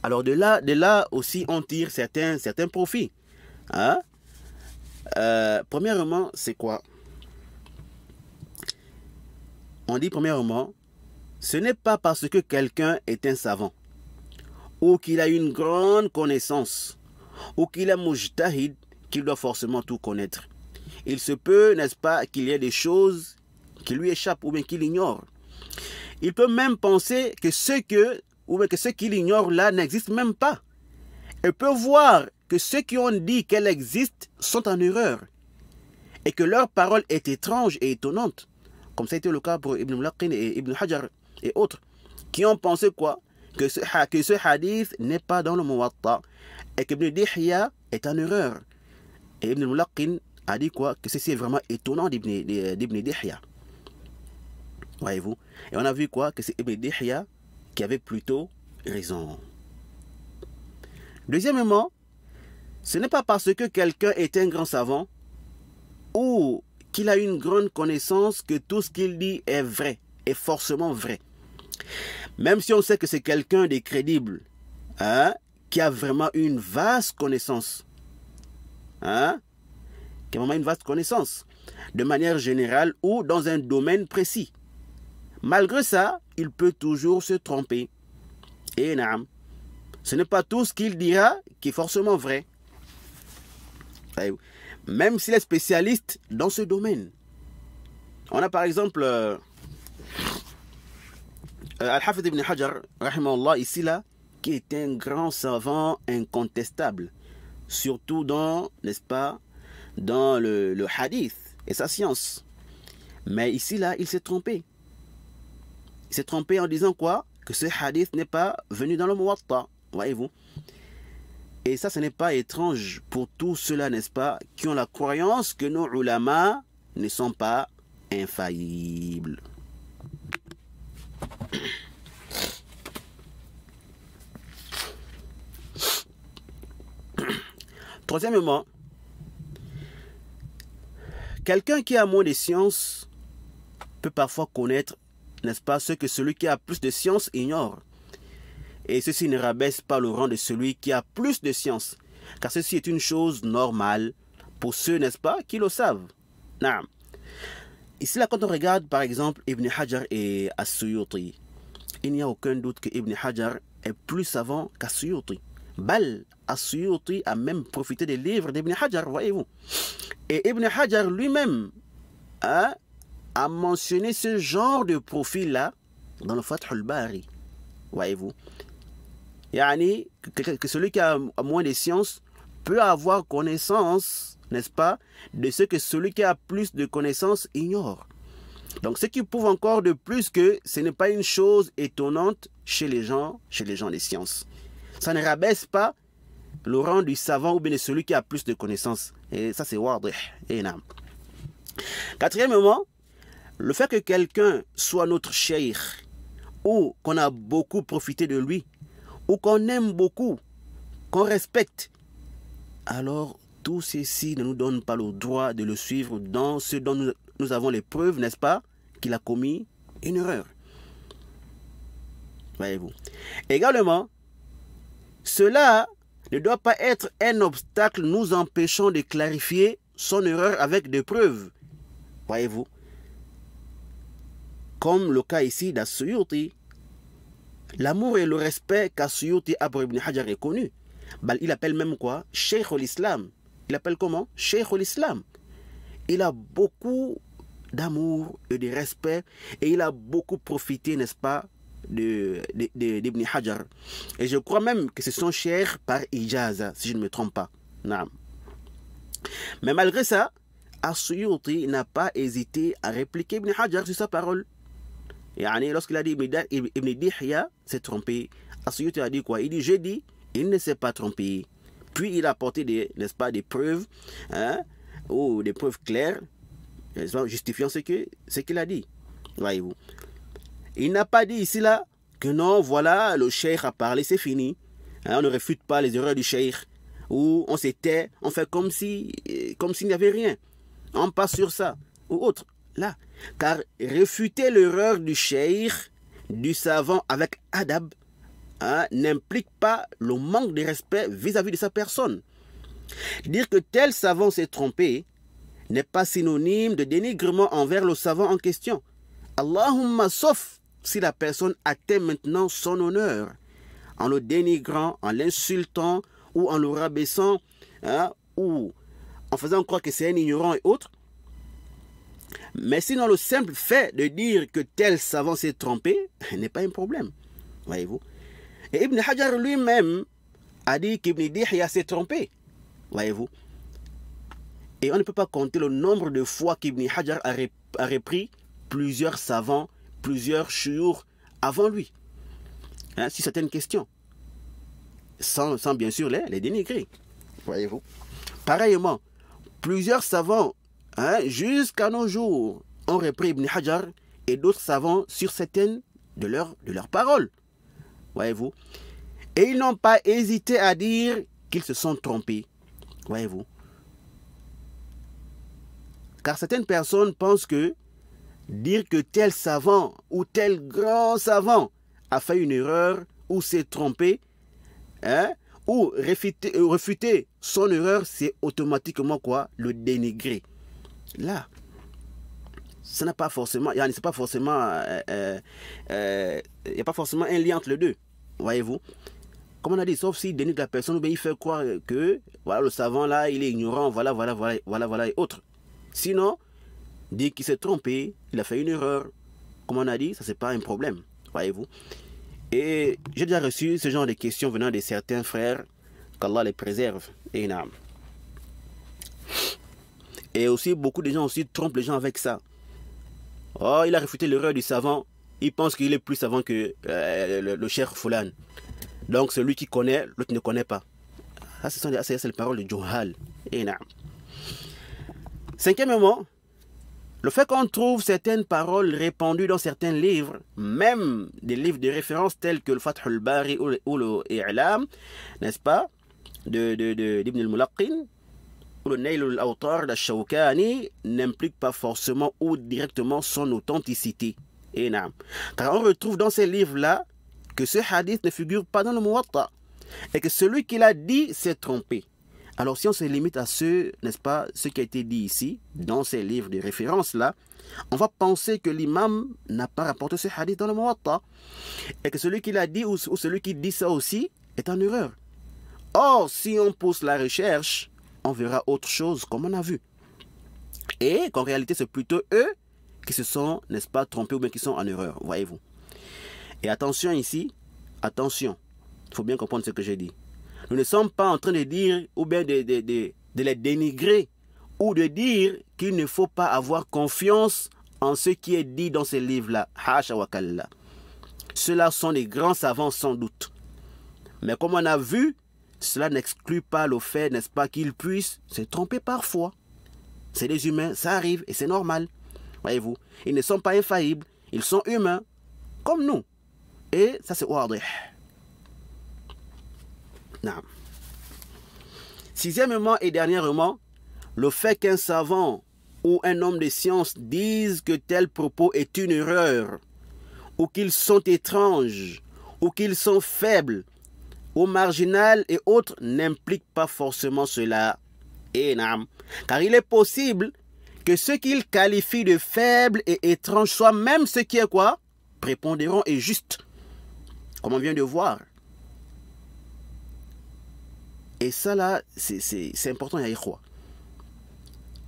Alors de là aussi on tire certains profits. Hein? Premièrement, c'est quoi? On dit premièrement, ce n'est pas parce que quelqu'un est un savant, ou qu'il a une grande connaissance, ou qu'il est mujtahid, qu'il doit forcément tout connaître. Il se peut, n'est-ce pas, qu'il y ait des choses qui lui échappent, ou bien qu'il ignore. Il peut même penser que ce qu'il ignore là n'existe même pas. Il peut voir que ceux qui ont dit qu'elle existe sont en erreur, et que leur parole est étrange et étonnante. Comme ça a été le cas pour Ibn Mulaqqin et Ibn Hajar et autres, qui ont pensé quoi? Que ce hadith n'est pas dans le Muwatta et qu'Ibn Dihya est en erreur. Et Ibn Mulaqqin a dit quoi? Que ceci est vraiment étonnant d'Ibn Dihya. Voyez-vous? Et on a vu quoi? Que c'est Ibn Dihya qui avait plutôt raison. Deuxièmement, ce n'est pas parce que quelqu'un est un grand savant ou qu'il a une grande connaissance que tout ce qu'il dit est vrai, est forcément vrai. Même si on sait que c'est quelqu'un de crédible, qui a vraiment une vaste connaissance, qui a vraiment une vaste connaissance, de manière générale ou dans un domaine précis. Malgré ça, il peut toujours se tromper. Et naam, ce n'est pas tout ce qu'il dira qui est forcément vrai. Même s'il est spécialiste dans ce domaine. On a par exemple Al-Hafidh ibn Hajar, rahimahullah, ici là, qui est un grand savant incontestable, surtout dans, n'est-ce pas, dans le hadith et sa science. Mais ici là, il s'est trompé. Il s'est trompé en disant quoi? Que ce hadith n'est pas venu dans le Muwatta, voyez-vous. Et ça, ce n'est pas étrange pour tous ceux-là, n'est-ce pas, qui ont la croyance que nos ulama ne sont pas infaillibles. Troisièmement, quelqu'un qui a moins de science peut parfois connaître, n'est-ce pas, ce que celui qui a plus de science ignore. Et ceci ne rabaisse pas le rang de celui qui a plus de science, car ceci est une chose normale pour ceux, n'est-ce pas, qui le savent. Naam. Ici, là, quand on regarde, par exemple, Ibn Hajar et As-Suyuti, il n'y a aucun doute que Ibn Hajar est plus savant qu'As-Suyuti. Bal, As-Suyuti a même profité des livres d'Ibn Hajar, voyez-vous. Et Ibn Hajar lui-même a mentionné ce genre de profil-là dans le Fath al-Bari, voyez-vous. Yani, que celui qui a moins de sciences peut avoir connaissance, n'est-ce pas, de ce que celui qui a plus de connaissances ignore. Donc, ce qui prouve encore de plus que ce n'est pas une chose étonnante chez les gens des sciences. Ça ne rabaisse pas le rang du savant ou bien de celui qui a plus de connaissances. Et ça, c'est wadih. Et naam. Quatrièmement, le fait que quelqu'un soit notre cheikh, ou qu'on a beaucoup profité de lui, ou qu'on aime beaucoup, qu'on respecte, alors tout ceci ne nous donne pas le droit de le suivre dans ce dont nous avons les preuves, n'est-ce pas, qu'il a commis une erreur. Voyez-vous. Également, cela ne doit pas être un obstacle nous empêchant de clarifier son erreur avec des preuves. Voyez-vous. Comme le cas ici d'As-Suyuti. L'amour et le respect qu'As-Suyuti a pour Ibn Hajar est connu. Il appelle même quoi? Cheikh al-Islam. Il appelle comment? Cheikh al-Islam. Il a beaucoup d'amour et de respect et il a beaucoup profité, n'est-ce pas, d'Ibn Hajar. Et je crois même que c'est son cheikh par ijaza, si je ne me trompe pas. Naam. Mais malgré ça, As-Suyuti n'a pas hésité à répliquer Ibn Hajar sur sa parole. Yani, lorsqu'il a dit Ibn Dihya s'est trompé, As-Suyuti a dit quoi? Il dit, j'ai dit, il ne s'est pas trompé. Puis il a apporté n'est-ce pas, des preuves, ou des preuves claires, justifiant ce qu'il a dit. Voyez-vous. Il n'a pas dit ici là que non, voilà, le cheikh a parlé, c'est fini. On ne réfute pas les erreurs du cheikh. Ou on s'était, on fait comme s'il n'y avait rien. On passe sur ça. Ou autre. Là. Car réfuter l'erreur du cheikh, du savant avec adab, n'implique pas le manque de respect vis-à-vis de sa personne. Dire que tel savant s'est trompé n'est pas synonyme de dénigrement envers le savant en question. Allahumma, sauf si la personne atteint maintenant son honneur, en le dénigrant, en l'insultant, ou en le rabaissant, ou en faisant croire que c'est un ignorant et autres. Mais sinon, le simple fait de dire que tel savant s'est trompé n'est pas un problème. Voyez-vous. Et Ibn Hajar lui-même a dit qu'Ibn Dihya s'est trompé. Voyez-vous. Et on ne peut pas compter le nombre de fois qu'Ibn Hajar a repris plusieurs savants, plusieurs shuyukh avant lui. Sur certaines questions. Sans bien sûr les dénigrer. Voyez-vous. Pareillement, plusieurs savants, jusqu'à nos jours, ont repris Ibn Hajar et d'autres savants sur certaines de leurs paroles. Voyez-vous. Et ils n'ont pas hésité à dire qu'ils se sont trompés. Voyez-vous. Car certaines personnes pensent que dire que tel savant ou tel grand savant a fait une erreur ou s'est trompé, ou refuter son erreur, c'est automatiquement quoi? Le dénigrer. Là, ça n'a pas forcément, il n'y a pas forcément un lien entre les deux. Voyez-vous. Comme on a dit, sauf s'il dénigre la personne, ou bien il fait croire que voilà, le savant là, il est ignorant, voilà, et autres. Sinon, dire qu'il s'est trompé, il a fait une erreur, comme on a dit, ça c'est pas un problème. Voyez-vous. Et j'ai déjà reçu ce genre de questions venant de certains frères, qu'Allah les préserve. Et aussi, beaucoup de gens aussi trompent les gens avec ça. Oh, il a réfuté l'erreur du savant, il pense qu'il est plus savant que le cheikh Fulan. Donc celui qui connaît, l'autre ne connaît pas. Ça, c'est les paroles de Johal. Cinquièmement, le fait qu'on trouve certaines paroles répandues dans certains livres, même des livres de référence tels que le Fath al-Bari ou le I'lam, n'est-ce pas, d'Ibn al-Mulaqqin, ou le Nail al-Awtar d'Ash-Shawkani, n'implique pas forcément ou directement son authenticité. Car on retrouve dans ces livres-là que ce hadith ne figure pas dans le Muwatta, et que celui qui l'a dit s'est trompé. Alors si on se limite à n'est-ce pas, ce qui a été dit ici, dans ces livres de référence-là, on va penser que l'imam n'a pas rapporté ce hadith dans le Muwatta, et que celui qui l'a dit ou celui qui dit ça aussi est en erreur. Or, si on pousse la recherche, on verra autre chose comme on a vu. Et qu'en réalité, c'est plutôt eux qui se sont, n'est-ce pas, trompés ou bien qui sont en erreur, voyez-vous. Et attention ici, attention, il faut bien comprendre ce que j'ai dit. Nous ne sommes pas en train de dire, ou bien de les dénigrer, ou de dire qu'il ne faut pas avoir confiance en ce qui est dit dans ces livres-là. Hasha wa kalla. Ceux-là sont des grands savants sans doute. Mais comme on a vu, cela n'exclut pas le fait, n'est-ce pas, qu'ils puissent se tromper parfois. C'est des humains, ça arrive et c'est normal. Voyez-vous, ils ne sont pas infaillibles, ils sont humains, comme nous. Et ça c'est wadih. Non. Sixièmement et dernièrement, le fait qu'un savant ou un homme de science dise que tel propos est une erreur, ou qu'ils sont étranges, ou qu'ils sont faibles, ou marginal et autres, n'implique pas forcément cela. Et non. Car il est possible que ce qu'il qualifie de faible et étrange soit même ce qui est quoi? Prépondérant et juste. Comme on vient de voir. Et ça là, c'est important, Yaïkhwa.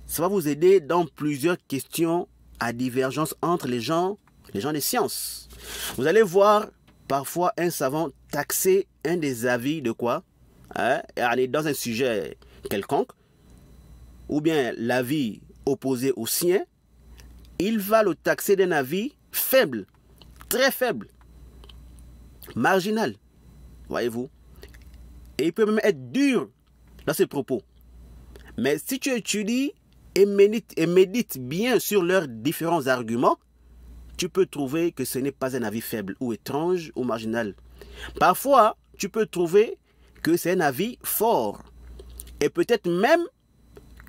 Ça va vous aider dans plusieurs questions à divergence entre les gens des sciences. Vous allez voir parfois un savant taxer un des avis de quoi? Aller dans un sujet quelconque, ou bien l'avis opposé au sien, il va le taxer d'un avis faible, très faible, marginal, voyez-vous. Et il peut même être dur dans ses propos. Mais si tu étudies et médites bien sur leurs différents arguments, tu peux trouver que ce n'est pas un avis faible ou étrange ou marginal. Parfois, tu peux trouver que c'est un avis fort. Et peut-être même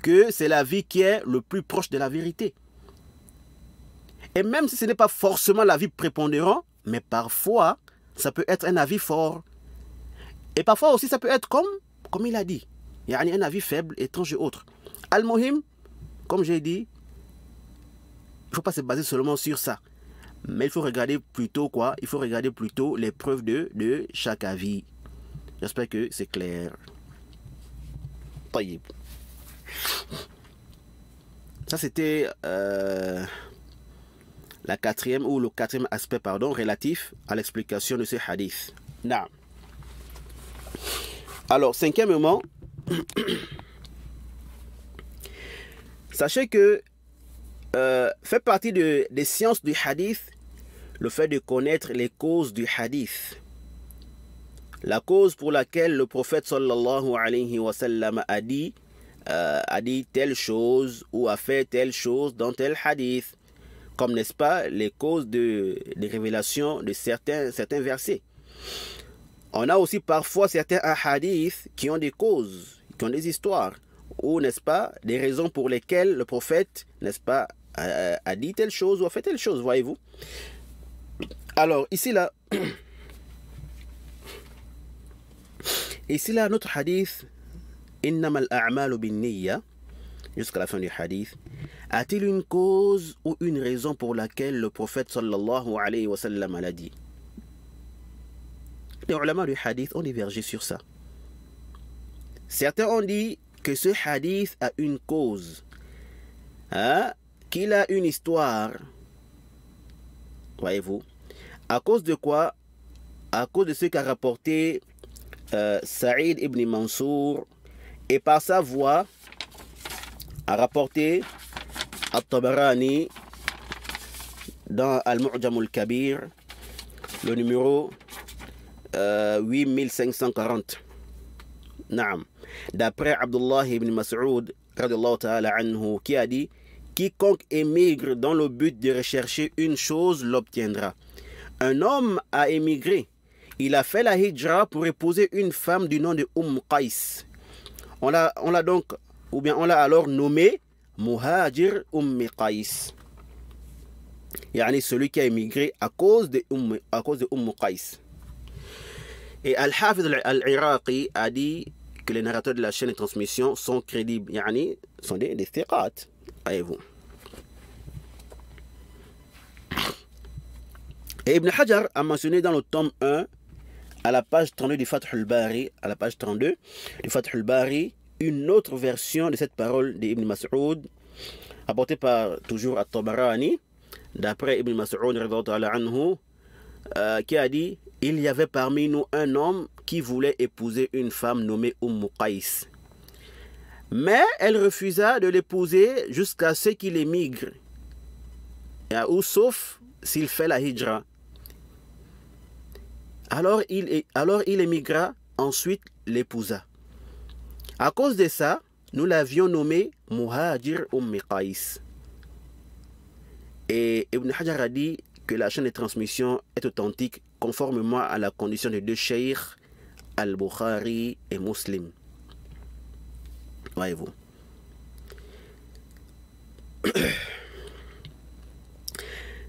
que c'est l'avis qui est le plus proche de la vérité. Et même si ce n'est pas forcément l'avis prépondérant, mais parfois, ça peut être un avis fort. Et parfois aussi, ça peut être comme il a dit. Il y a un avis faible, étrange et autre. Al-Muhim, comme j'ai dit, il ne faut pas se baser seulement sur ça. Mais il faut regarder plutôt quoi? Il faut regarder plutôt les preuves de chaque avis. J'espère que c'est clair. Taïb. Ça c'était le quatrième aspect, relatif à l'explication de ce hadith. Naam. Alors, cinquièmement, sachez que fait partie des sciences du hadith le fait de connaître les causes du hadith. La cause pour laquelle le prophète sallallahu alayhi wa sallam a dit telle chose ou a fait telle chose dans tel hadith. Comme, n'est-ce pas, les causes des révélations de certains versets. On a aussi parfois certains hadiths qui ont des causes, qui ont des histoires, ou, n'est-ce pas, des raisons pour lesquelles le prophète, n'est-ce pas, a dit telle chose ou a fait telle chose, voyez-vous. Alors, ici là, notre hadith, Innama al-a'malu bin-niyya, jusqu'à la fin du hadith, a-t-il une cause ou une raison pour laquelle le prophète sallallahu alayhi wa sallam l'a dit? Les ulama du hadith ont divergé sur ça. Certains ont dit que ce hadith a une cause, qu'il a une histoire, voyez-vous. À cause de quoi? À cause de ce qu'a rapporté Saïd ibn Mansour, et par sa voix a rapporté At-Tabarani dans Al-Mu'jam al-Kabir, le numéro 8540. Naam. D'après Abdullah ibn Mas'ud radiyallahu ta'ala anhu, qui a dit: quiconque émigre dans le but de rechercher une chose l'obtiendra. Un homme a émigré. Il a fait la hijra pour épouser une femme du nom de Qais. On l'a donc, ou bien on l'a alors nommé Muhajir Qais. Yani celui qui a émigré à cause de Qais. Et Al-Hafiz al-Iraqi a dit que les narrateurs de la chaîne de transmission sont crédibles, yani, sont des thiqat. Voyez-vous. Et Ibn Hajar a mentionné dans le tome 1, à la page 32 du Fath al-Bari, à la page 32 du Fath al-Bari, une autre version de cette parole d'Ibn Mas'ud, apportée par toujours At-Tabarani, d'après Ibn Mas'ud anhu, qui a dit: il y avait parmi nous un homme qui voulait épouser une femme nommée Qais. Mais elle refusa de l'épouser jusqu'à ce qu'il émigre, ou sauf s'il fait la hijra. Alors il émigra, ensuite l'épousa. À cause de ça, nous l'avions nommé Muhajir Qais. Et Ibn Hajar a dit que la chaîne de transmission est authentique conformément à la condition de deux cheikhs, Al-Bukhari et Muslim. Voyez-vous.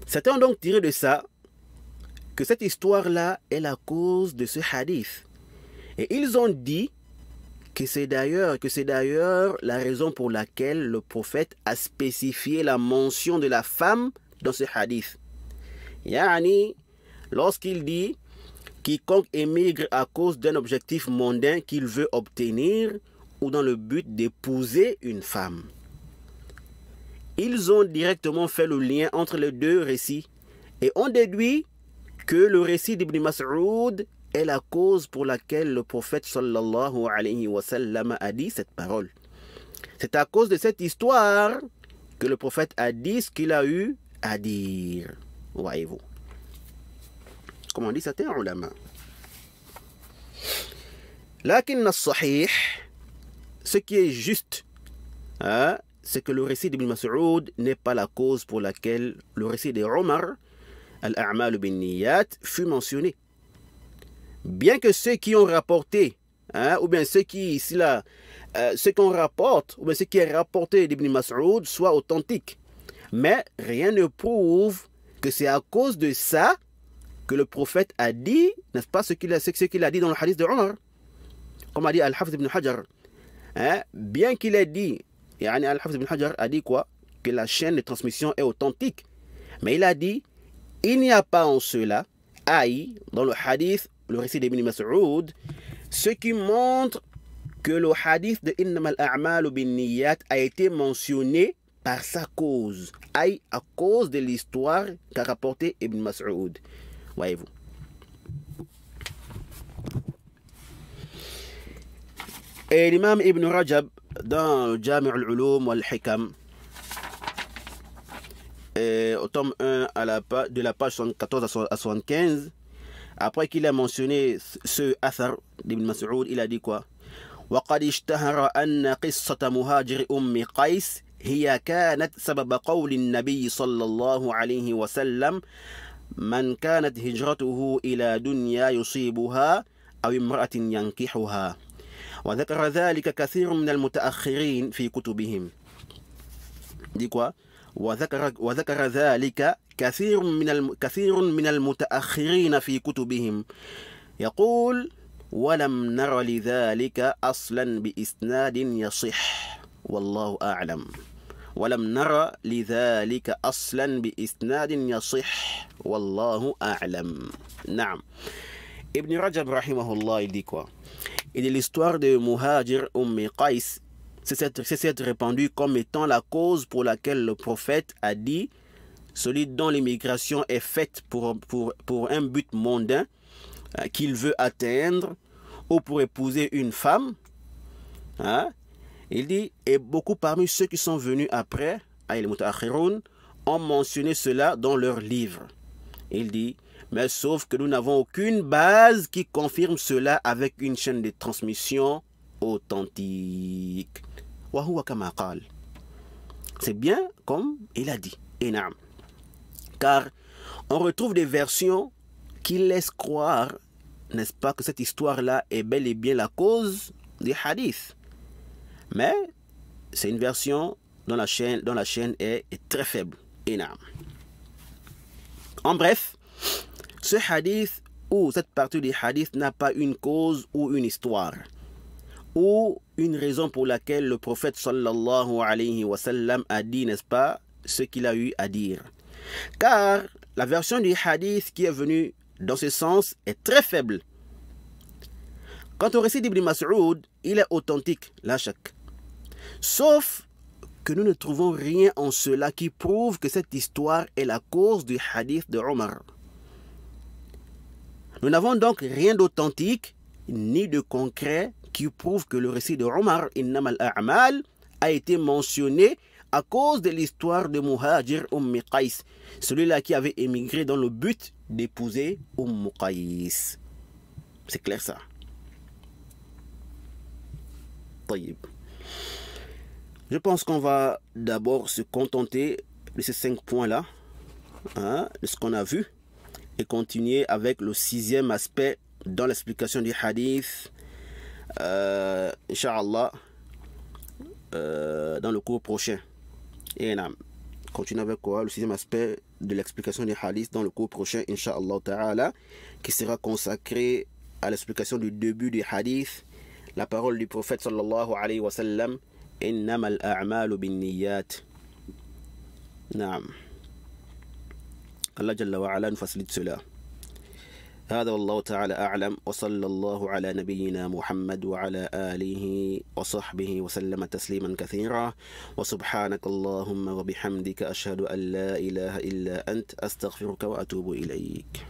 Certains ont donc tiré de ça que cette histoire-là est la cause de ce hadith. Et ils ont dit que c'est d'ailleurs la raison pour laquelle le prophète a spécifié la mention de la femme dans ce hadith. Yani, lorsqu'il dit quiconque émigre à cause d'un objectif mondain qu'il veut obtenir ou dans le but d'épouser une femme. Ils ont directement fait le lien entre les deux récits et ont déduit que le récit d'Ibn Mas'ud est la cause pour laquelle le prophète sallallahu alayhi wa sallam a dit cette parole. C'est à cause de cette histoire que le prophète a dit ce qu'il a eu à dire. Voyez-vous. Comme on dit, c'était un ulama. Lakin as-sahih, ce qui est juste, c'est que le récit d'Ibn Mas'ud n'est pas la cause pour laquelle le récit de Omar, Al-A'mal bin Niyat, fut mentionné. Bien que ceux qui ont rapporté, ou bien ceux qui ici là, ce qu'on rapporte, ou bien ce qui est rapporté d'Ibn Mas'ud soit authentique. Mais rien ne prouve que c'est à cause de ça que le prophète a dit, n'est-ce pas, ce qu'il a dit dans le hadith de Omar. Comme a dit Al-Hafiz ibn Hajar. Bien qu'il ait dit, Al-Hafiz ibn Hajar a dit quoi? Que la chaîne de transmission est authentique. Mais il a dit, il n'y a pas en cela, dans le hadith, le récit d'Ibn Mas'ud, ce qui montre que le hadith de Innamal a'malu bin Niyat a été mentionné par sa cause, à cause de l'histoire qu'a rapporté Ibn Mas'ud. Voyez-vous. Et l'imam Ibn Rajab, dans le Jami' al-Ulum wal-Hikam, au tome 1, de la page 74 à 75, après qu'il a mentionné ce athar d'Ibn Mas'ud, il a dit quoi? وَقَدْ اشْتَهَرَ أَنَّ قِصَّةَ مُهَاجِرِ قَيْسٍ هي كانت سبب قول النبي صلى الله عليه وسلم من كانت هجرته إلى دنيا يصيبها أو امرأة ينكحها وذكر ذلك كثير من المتأخرين في كتبهم. دي quoi? وذكر ذلك كثير من المتأخرين في كتبهم يقول ولم نر لذلك أصلا بإسناد يصح والله أعلم. ولم نر لذلك أصلا بإسناد يصح والله أعلم. نعم. Ibn Rajab rahimahullah, il dit quoi? Il dit l'histoire de Muhajir Qais, c'est s'être répandu comme étant la cause pour laquelle le prophète a dit celui dont l'immigration est faite pour un but mondain qu'il veut atteindre ou pour épouser une femme, il dit, et beaucoup parmi ceux qui sont venus après, les mutaakhirun, ont mentionné cela dans leurs livres. Il dit, mais sauf que nous n'avons aucune base qui confirme cela avec une chaîne de transmission authentique. Wa huwa kama qal. C'est bien comme il a dit. Et naam. Car on retrouve des versions qui laissent croire, n'est-ce pas, que cette histoire-là est bel et bien la cause des hadiths. Mais c'est une version dont la chaîne est très faible. Et naam. En bref, ce hadith ou cette partie du hadith n'a pas une cause ou une histoire ou une raison pour laquelle le prophète sallallahu alayhi wa sallam a dit, n'est-ce pas, ce qu'il a eu à dire. Car la version du hadith qui est venue dans ce sens est très faible. Quant au récit d'Ibn Mas'ud, il est authentique, la shak. Sauf que nous ne trouvons rien en cela qui prouve que cette histoire est la cause du hadith de Omar. Nous n'avons donc rien d'authentique ni de concret qui prouve que le récit de Omar, Innamal A'mal, a été mentionné à cause de l'histoire de Muhajir Qais, celui-là qui avait émigré dans le but d'épouser Qais. C'est clair ça. Je pense qu'on va d'abord se contenter de ces 5 points-là, de ce qu'on a vu, et continuer avec le 6e aspect dans l'explication du hadith, Inch'Allah, dans le cours prochain. Et continue avec quoi? Le 6e aspect de l'explication du hadith dans le cours prochain, Inch'Allah ta'ala, qui sera consacré à l'explication du début du hadith, la parole du prophète sallallahu alayhi wa sallam, Innamal a'malu bin niyyat. Naam. Allah Jalla wa Ala nous facilite cela. هذا والله تعالى أعلم وصلى الله على نبينا محمد وعلى آله وصحبه وسلم تسليما كثيرا وسبحانك اللهم وبحمدك أشهد أن لا إله إلا أنت أستغفرك وأتوب إليك.